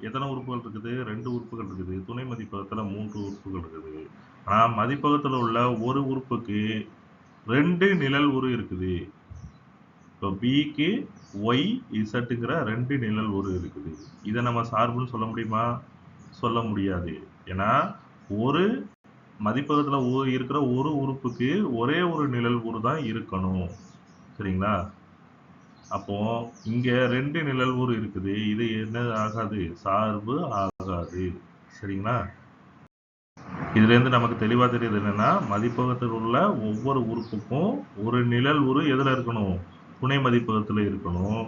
எத்தனை உறுப்புகள் இருக்குது? 2 உறுப்புகள் இருக்குது. துணை மதிப்பகத்துல 3 உறுப்புகள் இருக்குது. ஆனா மதிப்பகத்துல உள்ள ஒரு உறுப்புக்கு 2 நிழல் உரு இருக்குது. இப்போ பிக்கு ஒய் இசட்டுங்கிற 2 நிழல் உரு இருக்குது. இதை நம்ம சார்புன்னு சொல்ல முடியுமா? சொல்ல முடியாது. ஏன்னா ஒரு மதிப்பகத்துல இருக்கிற ஒரு உறுப்புக்கு ஒரே ஒரு நிழல் உரு தான் இருக்கணும். சரிங்களா? அப்போ இங்க 2 நிழல் உரு இருக்குது. இது என்ன ஆகாது? சார்பு ஆகாது. சரிங்களா? இதுல இருந்து நமக்கு தெளிவா தெரியுது என்னன்னா மதிப்பகத்தில் உள்ள ஒவ்வொரு உறுப்புக்கும் ஒரு நிழல் உரு எதுல இருக்கணும்? துணை மதிப்பகத்துல இருக்கணும்.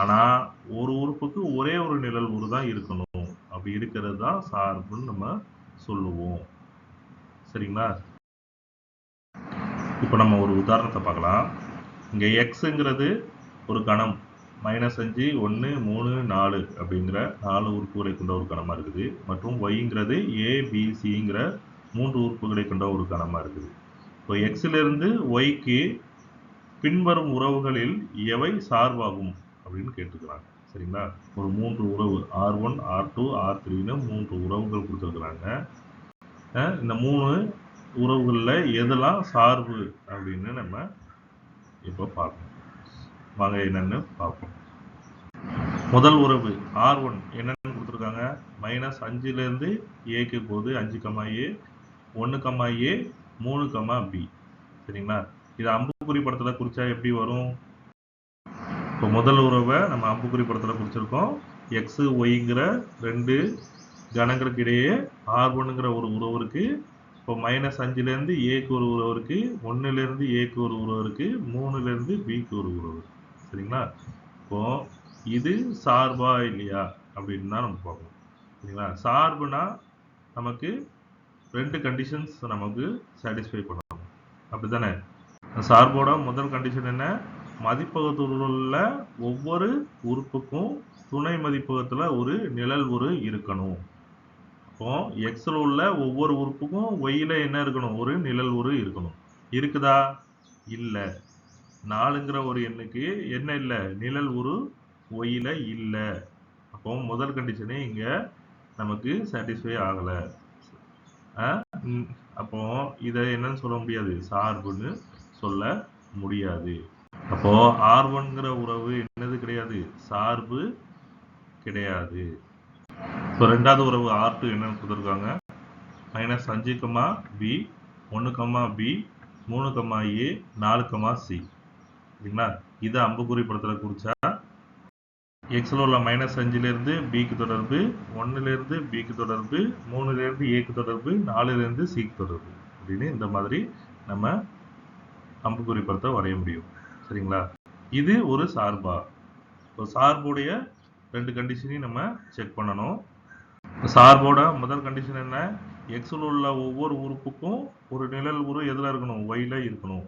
ஆனா ஒரு உறுப்புக்கு ஒரே ஒரு நிழல் உரு தான் இருக்கணும். அப்படி இருக்கிறது தான் சார்புன்னு நம்ம சொல்லுவோம். சரிங்களா? இப்போ நம்ம ஒரு உதாரணத்தை பார்க்கலாம். இங்க எக்ஸுங்கிறது ஒரு கணம். -5, 1, 3, 4 அப்படிங்கிற 4 உறுப்புகளை கொண்ட ஒரு கணமா இருக்குது. மற்றும் ஒய்ங்கிறது ஏபிசிங்கிற 3 உறுப்புகளை கொண்ட ஒரு கணமா இருக்குது. இப்போ எக்ஸிலிருந்து ஒய்க்கு பின்வரும் உறவுகளில் எவை சார்பாகும் அப்படின்னு கேட்டுக்கிறாங்க. சரிங்களா? ஒரு 3 உறவு R1, R2, R3ன்னு 3 உறவுகள் கொடுத்துருக்குறாங்க. இந்த 3 உறவுகள்ல எதெல்லாம் சார்பு அப்படின்னு நம்ம இப்போ பார்ப்போம். வாங்க என்னன்னு பார்ப்போம். முதல் உறவு R1 என்னன்னு கொடுத்துருக்காங்க? -5ல இருந்து ஏக்கு போகுது. 5, A, 1, A, 3, B. சரிங்களா? இது அம்புக்குறி படத்துல குறிச்சா எப்படி வரும்? இப்போ முதல் உறவை நம்ம அம்புக்குறி படத்துல குறிச்சிருக்கோம். எக்ஸ் ஒய்ங்கிற 2 கணங்களுக்கு இடையே R1ங்கிற ஒரு உறவு இருக்கு. இப்போ -5லேருந்து ஏக்கு ஒரு உறவு இருக்கு, 1லேருந்து ஏக்கு ஒரு உறவு இருக்கு, 3லேருந்து பிக்கு ஒரு உறவு. சரிங்களா? இப்போ இது சார்பா இல்லையா அப்படின்னு தான் நம்ம பார்க்கணும். சரிங்களா? சார்புனா நமக்கு 2 கண்டிஷன்ஸ் நமக்கு சாட்டிஸ்ஃபை பண்ணணும். அப்படிதானே? சார்போட முதல் கண்டிஷன் என்ன? மதிப்பகத்தில் உள்ள ஒவ்வொரு உறுப்புக்கும் துணை மதிப்பகத்துல ஒரு நிழல் உரு இருக்கணும். அப்போ எக்ஸ்ல உள்ள ஒவ்வொரு உறுப்புக்கும் ஒய்ல என்ன இருக்கணும்? ஒரு நிழல் உரு இருக்கணும். இருக்குதா? இல்ல. 4ங்கிற ஒரு எண்ணுக்கு என்ன இல்ல? நிழல் உரு ஒய்ல இல்ல. அப்போ முதல் கண்டிஷனே இங்க நமக்கு சாட்டிஸ்ஃபை ஆகல. அப்போ இதை என்னன்னு சொல்ல முடியாது? சார்புன்னு சொல்ல முடியாது. அப்போ R1ங்கிற உறவு என்னது கிடையாது? சார்பு கிடையாது. இப்போ ரெண்டாவது உறவு R2 என்னன்னு கொடுத்துருக்காங்க? -5, B, 1, B, 3, A, 4, C. சரிங்களா? இதை அம்புக்குறி படத்தில் குறிச்சா எக்ஸில் உள்ள -5லேருந்து பிக்கு தொடர்பு, 1லேருந்து பிக்கு தொடர்பு, 3லேருந்து ஏக்கு தொடர்பு, 4லேருந்து சிக்கு தொடர்பு அப்படின்னு இந்த மாதிரி நம்ம அம்புக்குறி படத்தை வரைய முடியும். சரிங்களா? இது ஒரு சார்பா? இப்போ சார்புடைய 2 கண்டிஷனையும் நம்ம செக் பண்ணணும். சார்போட முதல் கண்டிஷன் என்ன? எக்ஸில் உள்ள ஒவ்வொரு உறுப்புக்கும் ஒரு நிழல் உரு எதில் இருக்கணும்? ஒய்ல இருக்கணும்.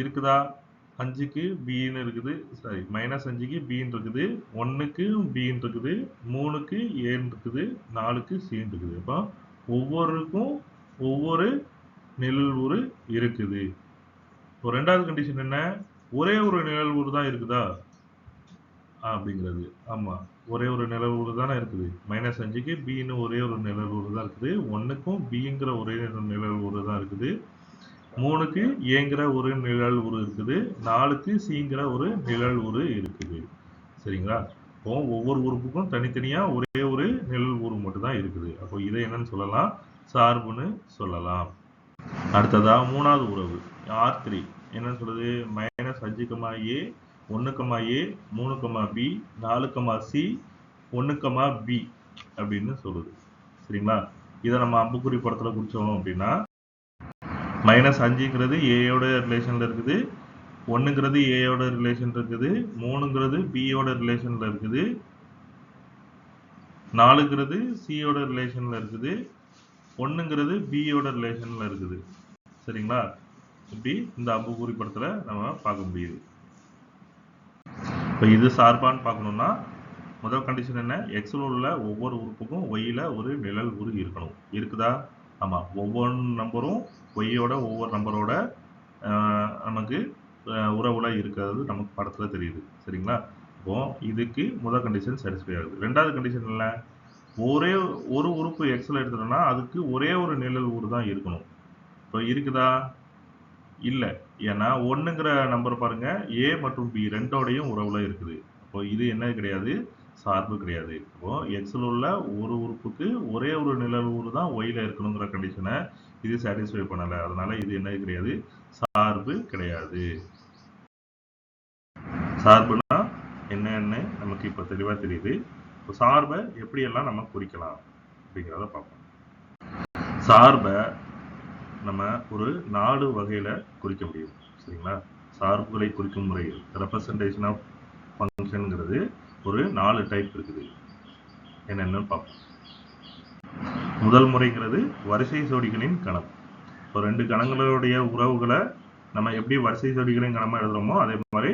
இருக்குதா? 5க்கு பின்னு இருக்குது, சாரி -5க்கு பின்னு இருக்குது, 1க்கு பின்னு இருக்குது, 3க்கு ஏன்னு இருக்குது, 4க்கு சின்னு இருக்குது. அப்போ ஒவ்வொருக்கும் ஒவ்வொரு நிழல் உரு இருக்குது. இப்போ ரெண்டாவது கண்டிஷன் என்ன? ஒரே ஒரு நிழல் உரு தான் இருக்குதா அப்படிங்கிறது. ஆமா, ஒரே ஒரு நிழல் உரு தானே இருக்குது. -5க்கு பின்னு ஒரே ஒரு நிழல் உரு தான் இருக்குது, 1க்கும் பிங்கிற ஒரே நிழல் உரு தான் இருக்குது, 3க்கு ஏங்கிற ஒரு நிழல் உரு இருக்குது, 4க்கு சிங்கிற ஒரு நிழல் உரு இருக்குது. சரிங்களா? இப்போ ஒவ்வொரு உறுப்புக்கும் தனித்தனியா ஒரே ஒரு நிழல் உரு மட்டும் தான் இருக்குது. அப்போ இதை என்னன்னு சொல்லலாம்? சார்புன்னு சொல்லலாம். அடுத்ததா மூணாவது உறவு R3 என்ன சொல்லுது? -5, A, 1, A, 3, B, 4, C, 1, B அப்படின்னு சொல்லுது. சரிங்களா? இதை நம்ம அம்புக்குறி படத்துல குறிச்சோம் அப்படின்னா -5ங்கிறது ஏயோட ரிலேஷன்ல இருக்குது, 1ங்கிறது ஏயோட ரிலேஷன் இருக்குது, 3ங்கிறது பியோட ரிலேஷன்ல இருக்குது, 4ங்கிறது சியோட ரிலேஷன்ல இருக்குது, 1ங்கிறது பியோட ரிலேஷன்ல இருக்குது. சரிங்களா? இப்படி இந்த அம்புக்குறி படத்துல நம்ம பார்க்க முடியுது. இப்போ இது சார்பான்னு பார்க்கணும்னா முதல் கண்டிஷன் என்ன? எக்ஸில் உள்ள ஒவ்வொரு உறுப்புக்கும் ஒய்ல ஒரு நிழல் உரு இருக்கணும். இருக்குதா? ஆமா, ஒவ்வொரு நம்பரும் ஒய்யோட ஒவ்வொரு நம்பரோட நமக்கு உறவுல இருக்கிறது நமக்கு படத்துல தெரியுது. சரிங்களா? இப்போ இதுக்கு முதல் கண்டிஷன் சாட்டிஸ்ஃபை ஆகுது. ரெண்டாவது கண்டிஷன் என்ன? ஒரே ஒரு உறுப்பு எக்ஸ்ல எடுத்துட்டோம்னா அதுக்கு ஒரே ஒரு நிழல் உரு தான் இருக்கணும். இப்போ இருக்குதா? இல்ல. ஏன்னா 1ங்கிற நம்பர் பாருங்க, ஏ மற்றும் பி 2ஓடையும் உறவுல இருக்குது. அப்போ இது என்ன கிடையாது? சார்பு கிடையாது. இப்போ எக்ஸ்ல உள்ள ஒரு உறுப்புக்கு ஒரே ஒரு நிழல் உரு தான் ஒய்ல இருக்கணுங்கிற கண்டிஷனை இது சாட்டிஸ்ஃபை பண்ணல. அதனால இது என்ன கிடையாது? சார்பு கிடையாது. சார்புனா என்னன்னு நமக்கு இப்போ தெளிவா தெரியுது. இப்போ சார்பை எப்படியெல்லாம் நம்ம குறிக்கலாம் அப்படிங்கிறத பார்ப்போம். சார்பை நம்ம ஒரு 4 வகையில குறிக்க முடியும். சரிங்களா? சார்புகளை குறிக்கும் முறை ரெப்ரசன்டேஷன் ஆஃப் ஃபங்க்ஷன்ங்கிறது ஒரு 4 டைப் இருக்குது. என்னென்னு பார்ப்போம். முதல் முறைங்கிறது வரிசை ஜோடிகளின் கணம். இப்போ 2 கணங்களுடைய உறவுகளை நம்ம எப்படி வரிசை ஜோடிகளின் கணமா எழுதுறோமோ அதே மாதிரி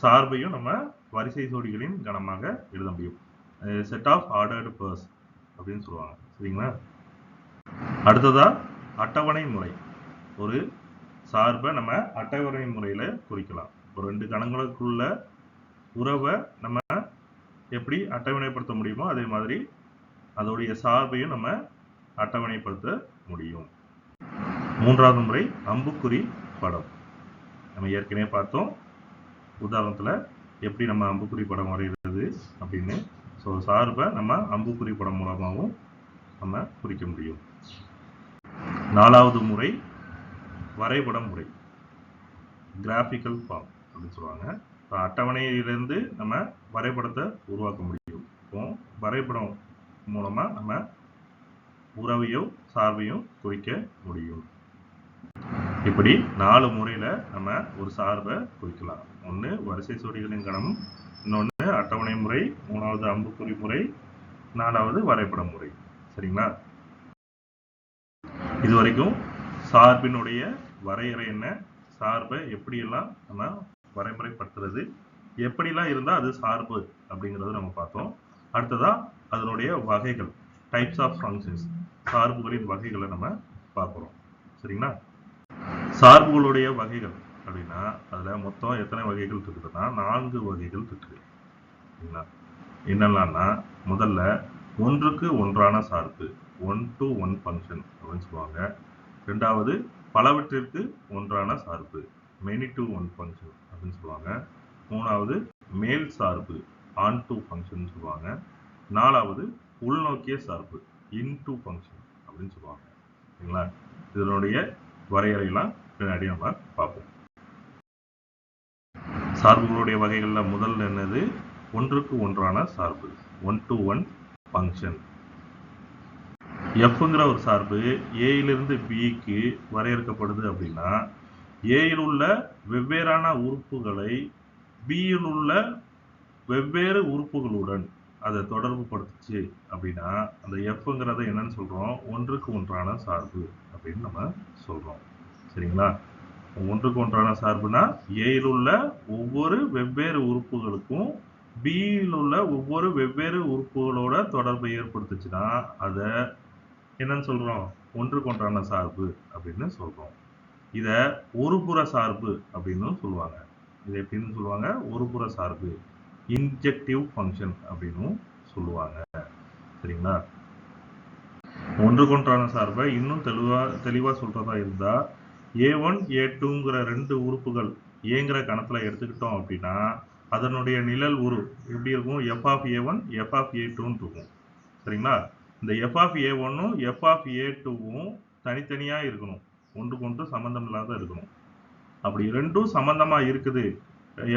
சார்பையும் நம்ம வரிசை ஜோடிகளின் கணமாக எழுத முடியும். செட் ஆஃப் ஆர்டர்டு பேர்ஸ் அப்படின்னு சொல்லுவாங்க. சரிங்களா? அடுத்ததா அட்டவணை முறை. ஒரு சார்பை நம்ம அட்டவணை முறையில குறிக்கலாம். ஒரு 2 கணங்களுக்குள்ள உறவை நம்ம எப்படி அட்டவணைப்படுத்த முடியுமோ அதே மாதிரி அதோடைய சார்பையும் நம்ம அட்டவணைப்படுத்த முடியும். மூன்றாவது முறை அம்புக்குறி படம். நம்ம ஏற்கனவே பார்த்தோம் உதாரணத்துல எப்படி நம்ம அம்புக்குறி படம் வரைகிறது அப்படின்னு. ஸோ சார்பை நம்ம அம்புக்குறி படம் மூலமாகவும் நம்ம குறிக்க முடியும். நாலாவது முறை வரைபடம் முறை, கிராஃபிக்கல் ஃபார்ம் அப்படின்னு சொல்லுவாங்க. இப்போ அட்டவணையிலிருந்து நம்ம வரைபடத்தை உருவாக்க முடியும். இப்போ வரைபடம் மூலமா நம்ம உறவையோ சார்பையும் குறிக்க முடியும். இப்படி 4 முறையில நம்ம ஒரு சார்பை குறிக்கலாம். ஒன்று வரிசை சொடிகளின் கணம், இன்னொன்று அட்டவணை முறை, 3வது அம்புக்குறி முறை, 4வது வரைபட முறை. சரிங்களா? இதுவரைக்கும் சார்பினுடைய வரையறை என்ன, சார்பை எப்படியெல்லாம் நம்ம வரைமுறைப்படுத்துறது, எப்படிலாம் இருந்தால் அது சார்பு அப்படிங்கிறத நம்ம பார்த்தோம். அடுத்ததா அதனுடைய வகைகள், டைப்ஸ் ஆஃப் ஃபங்க்ஷன்ஸ், சார்புகளின் வகைகளை நம்ம பார்க்குறோம். சரிங்களா? சார்புகளுடைய வகைகள் அப்படின்னா அதுல மொத்தம் எத்தனை வகைகள் இருக்குதுன்னா 4 வகைகள் இருக்குது. சரிங்களா? என்னெல்லாம்னா முதல்ல ஒன்றுக்கு ஒன்றான சார்பு, 1 to 1 ஃபங்க்ஷன் அப்படின்னு சொல்லுவாங்க. ரெண்டாவது பலவற்றிற்கு ஒன்றான சார்பு, மெனி டு ஒன் ஃபங்க்ஷன் அப்படின்னு சொல்லுவாங்க. மூணாவது மேல் சார்பு, ஆன் டு ஃபங்க்ஷன் சொல்லுவாங்க. நாலாவது உள்நோக்கிய சார்பு, இன் டு ஃபங்க்ஷன் அப்படின்னு சொல்லுவாங்க. சரிங்களா? இதனுடைய வரையறையெல்லாம் பின்னாடி நம்ம பார்ப்போம். சார்புகளுடைய வகைகளில் முதல்ல என்னது, ஒன்றுக்கு ஒன்றான சார்பு, 1 to 1 ஃபங்க்ஷன். எஃப்ங்கிற ஒரு சார்பு ஏயிலிருந்து பிக்கு வரையறுக்கப்படுது அப்படின்னா ஏயில் உள்ள வெவ்வேறான உறுப்புகளை பியில் உள்ள வெவ்வேறு உறுப்புகளுடன் அதை தொடர்பு படுத்துச்சு அப்படின்னா அந்த எஃப்ங்கிறத என்னன்னு சொல்றோம், ஒன்றுக்கு ஒன்றான சார்பு அப்படின்னு நம்ம சொல்றோம். சரிங்களா? ஒன்றுக்கு ஒன்றான சார்புனா ஏயில் உள்ள ஒவ்வொரு வெவ்வேறு உறுப்புகளுக்கும் பியில் உள்ள ஒவ்வொரு வெவ்வேறு உறுப்புகளோட தொடர்பை ஏற்படுத்துச்சுன்னா அதை என்னன்னு சொல்றோம், ஒன்றுக்கு ஒன்றான சார்பு அப்படின்னு சொல்றோம். இத ஒருபுற சார்பு அப்படின்னு சொல்லுவாங்க. இது எப்படின்னு சொல்லுவாங்க, ஒருபுற சார்பு, இன்ஜெக்டிவ் ஃபங்க்ஷன் அப்படின்னு சொல்லுவாங்க. சரிங்களா? ஒன்றுக்கு ஒன்றான சார்பை இன்னும் தெளிவா சொல்றதா இருந்தா A1 A2ங்கிற 2 உறுப்புகள் ஏங்கிற கணத்துல எடுத்துக்கிட்டோம் அப்படின்னா அதனுடைய நிழல் உரு எப்படி இருக்கும், f of A1 f of A2ன்னு இருக்கும். சரிங்களா? இந்த f of A1ம் f of A2வும் தனித்தனியா இருக்கணும், ஒன்றுக்கு ஒன்று சம்பந்தம் இல்லாத இருக்கணும். அப்படி ரெண்டும் சம்பந்தமா இருக்குது,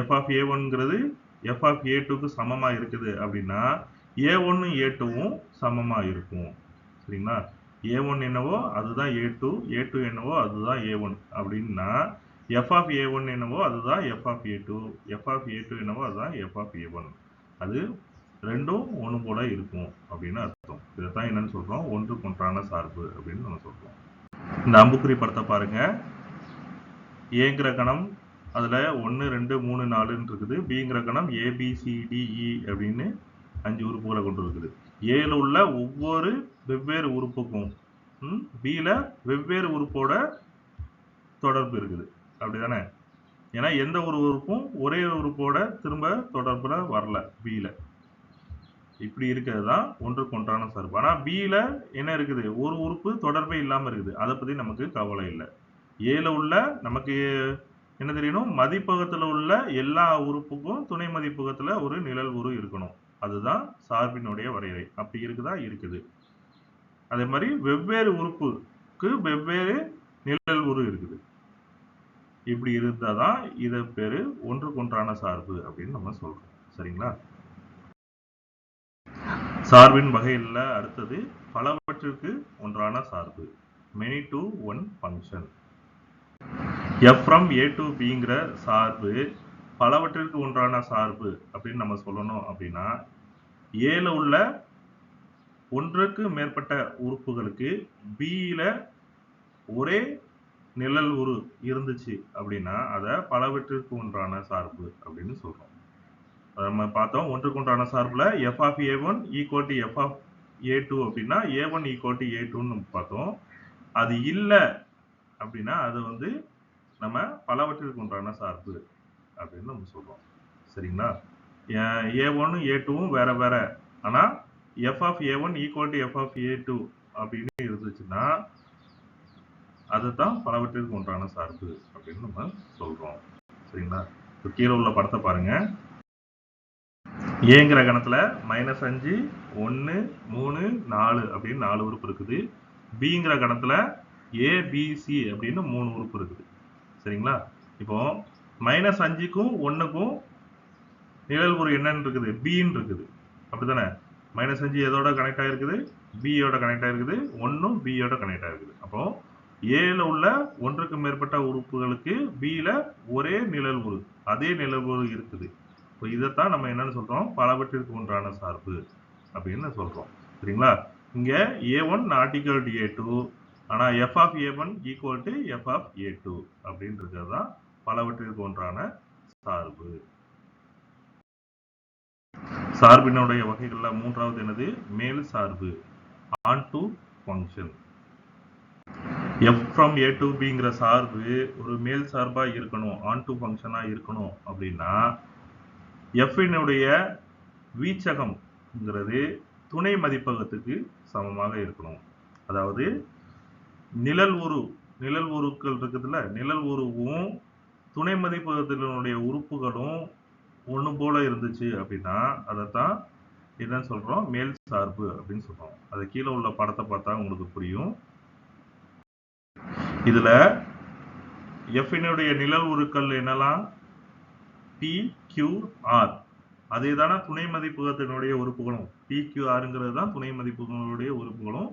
f of A1ங்கிறது f of A2க்கு சமமா இருக்குது அப்படின்னா A1 A2வும் சமமா இருக்கும். சரிங்களா? A1 என்னவோ அதுதான் A2, A2 என்னவோ அதுதான் A1 அப்படின்னா f of A1 என்னவோ அதுதான் f of A2, f of A2 என்னவோ அதுதான் f of A1. அது ரெண்டும் ஒன்று போல இருக்கும் அப்படின்னு அர்த்தம். இதைத்தான் என்னன்னு சொல்றோம், ஒன்றுக்கு ஒன்றான சார்பு அப்படின்னு நம்ம சொல்றோம். இந்த அம்புக்குறி படத்தை பாருங்க. ஏங்கிற கணம் அதுல 1 2 3 4 இருக்குது. பிங்கிற கணம் ABCDE அப்படின்னு 5 உறுப்புகளை கொண்டு இருக்குது. ஏல உள்ள ஒவ்வொரு வெவ்வேறு உறுப்புக்கும் பில வெவ்வேறு உறுப்போட தொடர்பு இருக்குது. அப்படிதானே? ஏன்னா எந்த ஒரு உறுப்பும் ஒரே உறுப்போட திரும்ப தொடர்புல வரல பில. இப்படி இருக்கிறது தான் ஒன்றுக்கு ஒன்றான சார்பு. ஆனா பில என்ன இருக்குது, ஒரு உறுப்பு தொடர்பே இல்லாம இருக்குது. அதை பத்தி நமக்கு கவலை இல்லை. ஏல உள்ள நமக்கு என்ன தெரியணும், மதிப்பகத்துல உள்ள எல்லா உறுப்புக்கும் துணை மதிப்பகத்துல ஒரு நிழல் உரு இருக்கணும். அதுதான் சார்பினுடைய வரையறை. அப்படி இருக்குதா? இருக்குது. அதே மாதிரி வெவ்வேறு உறுப்புக்கு வெவ்வேறு நிழல் உரு இருக்குது. இப்படி இருந்தாதான் இதை பேரு ஒன்றுக்கு ஒன்றான சார்பு அப்படின்னு நம்ம சொல்றோம். சரிங்களா? சார்பின் வகையில் அடுத்தது பலவற்றிற்கு ஒன்றான சார்பு, many to one function. f from A to Bங்கிற சார்பு பலவற்றிற்கு ஒன்றான சார்பு அப்படின்னு நம்ம சொல்லணும் அப்படின்னா ஏல உள்ள ஒன்றுக்கு மேற்பட்ட உறுப்புகளுக்கு பியில ஒரே நிழல் உரு இருந்துச்சு அப்படின்னா அதை பலவற்றிற்கு ஒன்றான சார்பு அப்படின்னு சொல்றோம். நம்ம பார்த்தோம், ஒன்றுக்கு ஒன்றான சார்புல f of A1 equal to f of A2 அப்படின்னா A1 equal to A2ன்னு பார்த்தோம். அது இல்லை அப்படின்னா அது வந்து நம்ம பலவற்றிற்கு ஒன்றான சார்பு அப்படின்னு நம்ம சொல்றோம். சரிங்களா? A1 A2வும் வேற வேற, ஆனா f of A1 equal to f of A2 அப்படின்னு இருந்துச்சுன்னா அதுதான் பலவற்றிற்கு ஒன்றான சார்பு அப்படின்னு நம்ம சொல்றோம். சரிங்களா? கீழே உள்ள படத்தை பாருங்க. ஏங்கிற கணத்துல -5 1 3 4 அப்படின்னு 4 உறுப்பு இருக்குது. பிங்கிற கணத்துல ABC அப்படின்னு 3 உறுப்பு இருக்குது. சரிங்களா? இப்போ -5க்கும் 1க்கும் நிழல் உரு என்னன்னு இருக்குது, பின்னு இருக்குது. அப்படித்தானே? -5 எதோட கனெக்ட் ஆகிருக்குது? பியோட கனெக்ட் ஆகிருக்குது. 1ம் பியோட கனெக்ட் ஆகிருக்குது. அப்போ ஏல உள்ள ஒன்றுக்கு மேற்பட்ட உறுப்புகளுக்கு பியில் ஒரே நிழல்வுறு, அதே நிழல்வுறு இருக்குது. இப்போ இதைத்தான் நம்ம என்னன்னு சொல்கிறோம்? பலவற்றிற்கு ஒன்றான சார்பு அப்படின்னு சொல்கிறோம். சரிங்களா? இங்கே A1 not equal to A2, ஆனால் f of A1 equal to f of A2 அப்படின்னு இருக்கிறது தான் பலவற்றிற்கு ஒன்றான சார்பு. சார்பினுடைய வகைகள்ல மூன்றாவது என்னது? மேல் சார்பு, onto function. f from a to bங்கிற சார்பு ஒரு மேல் சார்பா இருக்கணும், onto ஃபங்க்ஷனா இருக்கணும் அப்படின்னா f னுடைய வீச்சகம்ங்கிறது துணை மதிப்பகத்துக்கு சமமாக இருக்கணும். அதாவது நிழல் உருக்கள் இருக்குதுல்ல, நிழல் உருவும் துணை மதிப்பகத்தினுடைய உறுப்புகளும் ஒன்று போல இருந்துச்சு அப்படின்னா அதைத்தான் என்னன்னு சொல்றோம்? மேல் சார்பு அப்படின்னு சொல்றோம். அது கீழே உள்ள படத்தை பார்த்தா உங்களுக்கு புரியும். இதுல f னுடைய நிழல் உருக்கள் என்னலாம்? p, q, r. அதே தானே துணை மதிப்பகத்தினுடைய உறுப்புகளும். p, q, rங்கிறது தான் துணை மதிப்பகங்களுடைய உறுப்புகளும்.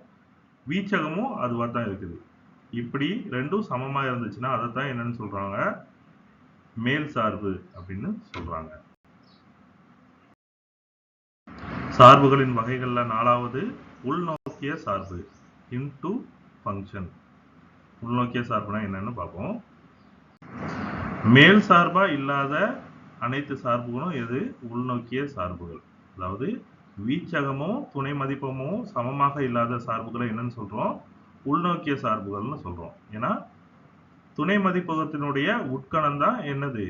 வீச்சகமும் அதுவா தான் இருக்குது. இப்படி ரெண்டும் சமமா இருந்துச்சுன்னா அதைத்தான் என்னன்னு சொல்றாங்க? மேல் சார்பு அப்படின்னு சொல்றாங்க. சார்புகளின் வகைகள்ல 4வது உள்நோக்கிய சார்பு, இன்டு ஃபங்க்ஷன். உள்நோக்கிய சார்புனா என்னன்னு பார்ப்போம். மேல் சார்பா இல்லாத அனைத்து சார்புகளும் எது? உள்நோக்கிய சார்புகள். அதாவது வீச்சகமும் துணை மதிப்பகமும் சமமாக இல்லாத சார்புகளை என்னன்னு சொல்றோம்? உள்நோக்கிய சார்புகள்னு சொல்றோம். ஏன்னா துணை மதிப்பகத்தினுடைய உட்கணம் தான் என்னது?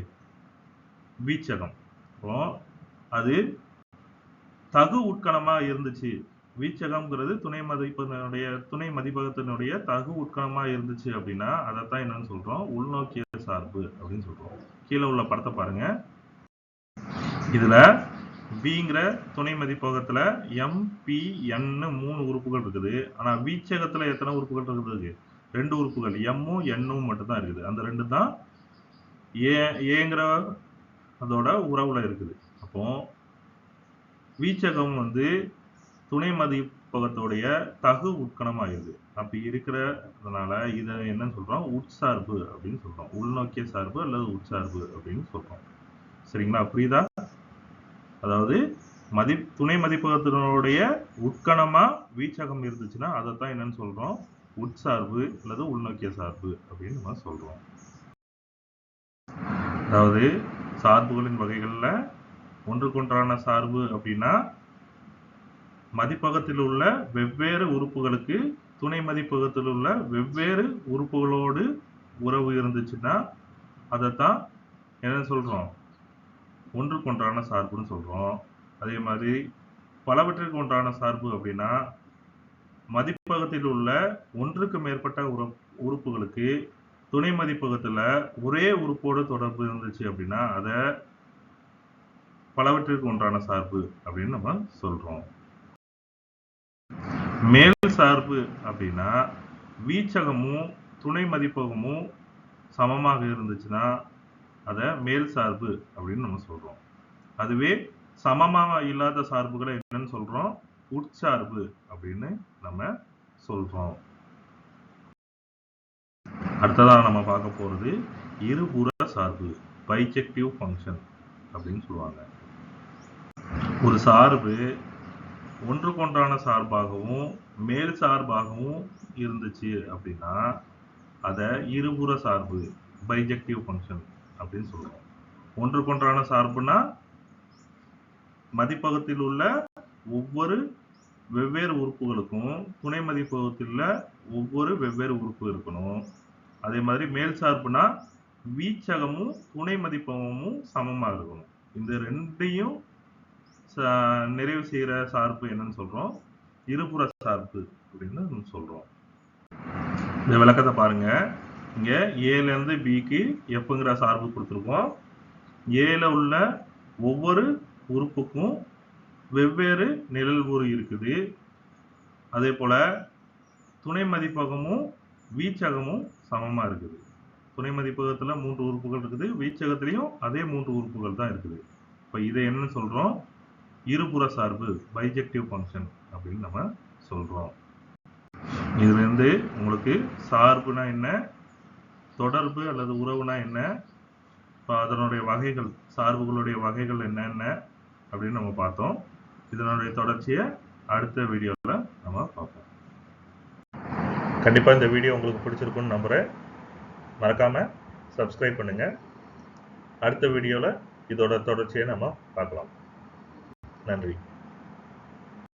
வீச்சகம். அப்போ அது தகு உட்கணமா இருந்துச்சு. வீச்சகம்ங்கிறது துணை மதிப்பகத்தினுடைய தகு உட்கணமா இருந்துச்சு அப்படின்னா அதைத்தான் என்னன்னு சொல்றோம்? உள்நோக்கிய சார்பு அப்படின்னு சொல்றோம். கீழே உள்ள படத்தை பாருங்க. இதுல பிங்கிற துணை மதிப்பகத்துல m, p, n 3 உறுப்புகள் இருக்குது. ஆனா வீச்சகத்துல எத்தனை உறுப்புகள் இருக்குது? 2 உறுப்புகள், m-ம் n-ம் மட்டும் தான் இருக்குது. அந்த 2 தான் ஏங்கிற அதோட உறவுல இருக்குது. அப்போ வீச்சகம் துணை மதிப்பகத்தோடைய தகு உட்கணமாயிருது. அப்படி இருக்கிறதுனால இதை என்னன்னு சொல்றோம்? உட்சார்பு அப்படின்னு சொல்றோம். உள்நோக்கிய சார்பு அல்லது உட்சார்பு அப்படின்னு சொல்றோம். சரிங்களா? புரியுதா? அதாவது துணை மதிப்பகத்தினுடைய உட்கணமா வீச்சகம் இருந்துச்சுன்னா அதைத்தான் என்னன்னு சொல்றோம்? உட்சார்பு அல்லது உள்நோக்கிய சார்பு அப்படின்னு நம்ம சொல்றோம். அதாவது சார்புகளின் வகைகள்ல ஒன்றுக்கொன்றான சார்பு அப்படின்னா மதிப்பகத்தில் உள்ள வெவ்வேறு உறுப்புகளுக்கு துணை மதிப்பகத்தில் உள்ள வெவ்வேறு உறுப்புகளோடு உறவு இருந்துச்சுன்னா அதைத்தான் என்ன சொல்றோம்? ஒன்றுக்கொன்றான சார்புன்னு சொல்றோம். அதே மாதிரி பலவற்றிற்கு ஒன்றான சார்பு அப்படின்னா மதிப்பகத்தில் உள்ள ஒன்றுக்கு மேற்பட்ட உறுப்புகளுக்கு துணை மதிப்பகத்துல ஒரே உறுப்போடு தொடர்பு இருந்துச்சு அப்படின்னா அதை பலவற்றிற்கு ஒன்றான சார்பு அப்படின்னு நம்ம சொல்றோம். மேல் சார்பு அப்படின்னா வீச்சகமும் துணை மதிப்பகமும் சமமாக இருந்துச்சுன்னா அதை மேல் சார்பு அப்படின்னு நம்ம சொல்றோம். அதுவே சமமாக இல்லாத சார்புகளை என்னன்னு சொல்றோம்? உட்சார்பு அப்படின்னு நம்ம சொல்றோம். அடுத்ததாக நம்ம பார்க்க போறது இருபுற சார்பு, பைஜெக்டிவ் ஃபங்க்ஷன் அப்படின்னு சொல்லுவாங்க. ஒரு சார்பு ஒன்றுக்கொன்றான சார்பாகவும் மேல் சார்பாகவும் இருந்துச்சு அப்படின்னா அதை இருபுற சார்பு, பைஜெக்டிவ் ஃபங்க்ஷன் அப்படின்னு சொல்றோம். ஒன்றுக்கொன்றான சார்புனா மதிப்பகத்தில் உள்ள ஒவ்வொரு வெவ்வேறு உறுப்புகளுக்கும் துணை மதிப்பகத்தில் ஒவ்வொரு வெவ்வேறு உறுப்பு இருக்கணும். அதே மாதிரி மேல் சார்புனா வீச்சகமும் துணை மதிப்பகமும் சமமா இருக்கணும். இந்த ரெண்டையும் நிறைவு செய்யற சார்பு என்னன்னு சொல்றோம்? இருபுற சார்பு அப்படின்னு சொல்றோம். இந்த விளக்கத்தை பாருங்க. இங்க ஏல இருந்து பிக்கு எஃப்ங்கிற சார்பு கொடுத்துருக்கோம். ஏல உள்ள ஒவ்வொரு உறுப்புக்கும் வெவ்வேறு நிழல்வுறு இருக்குது. அதே போல துணை மதிப்பகமும் வீச்சகமும் சமமா இருக்குது. துணை மதிப்பகத்துல 3 உறுப்புகள் இருக்குது, வீச்சகத்திலையும் அதே 3 உறுப்புகள் தான் இருக்குது. இப்ப இதை என்ன சொல்றோம்? இருபுற சார்பு பைஜெக்டிவ் ஃபங்க்ஷன் அப்படின்னு நம்ம சொல்றோம். இதுல இருந்து உங்களுக்கு சார்புனா என்ன, தொடர்பு அல்லது உறவுனா என்ன, அதனுடைய வகைகள், சார்புகளுடைய வகைகள் என்னென்ன அப்படின்னு நம்ம பார்த்தோம். இதனுடைய தொடர்ச்சியை அடுத்த வீடியோவில் நம்ம பார்ப்போம். கண்டிப்பாக இந்த வீடியோ உங்களுக்கு பிடிச்சிருக்குன்னு நம்புகிறேன். மறக்காமல் சப்ஸ்கிரைப் பண்ணுங்கள். அடுத்த வீடியோவில் இதோட தொடர்ச்சியை நம்ம பார்க்கலாம். நன்றி.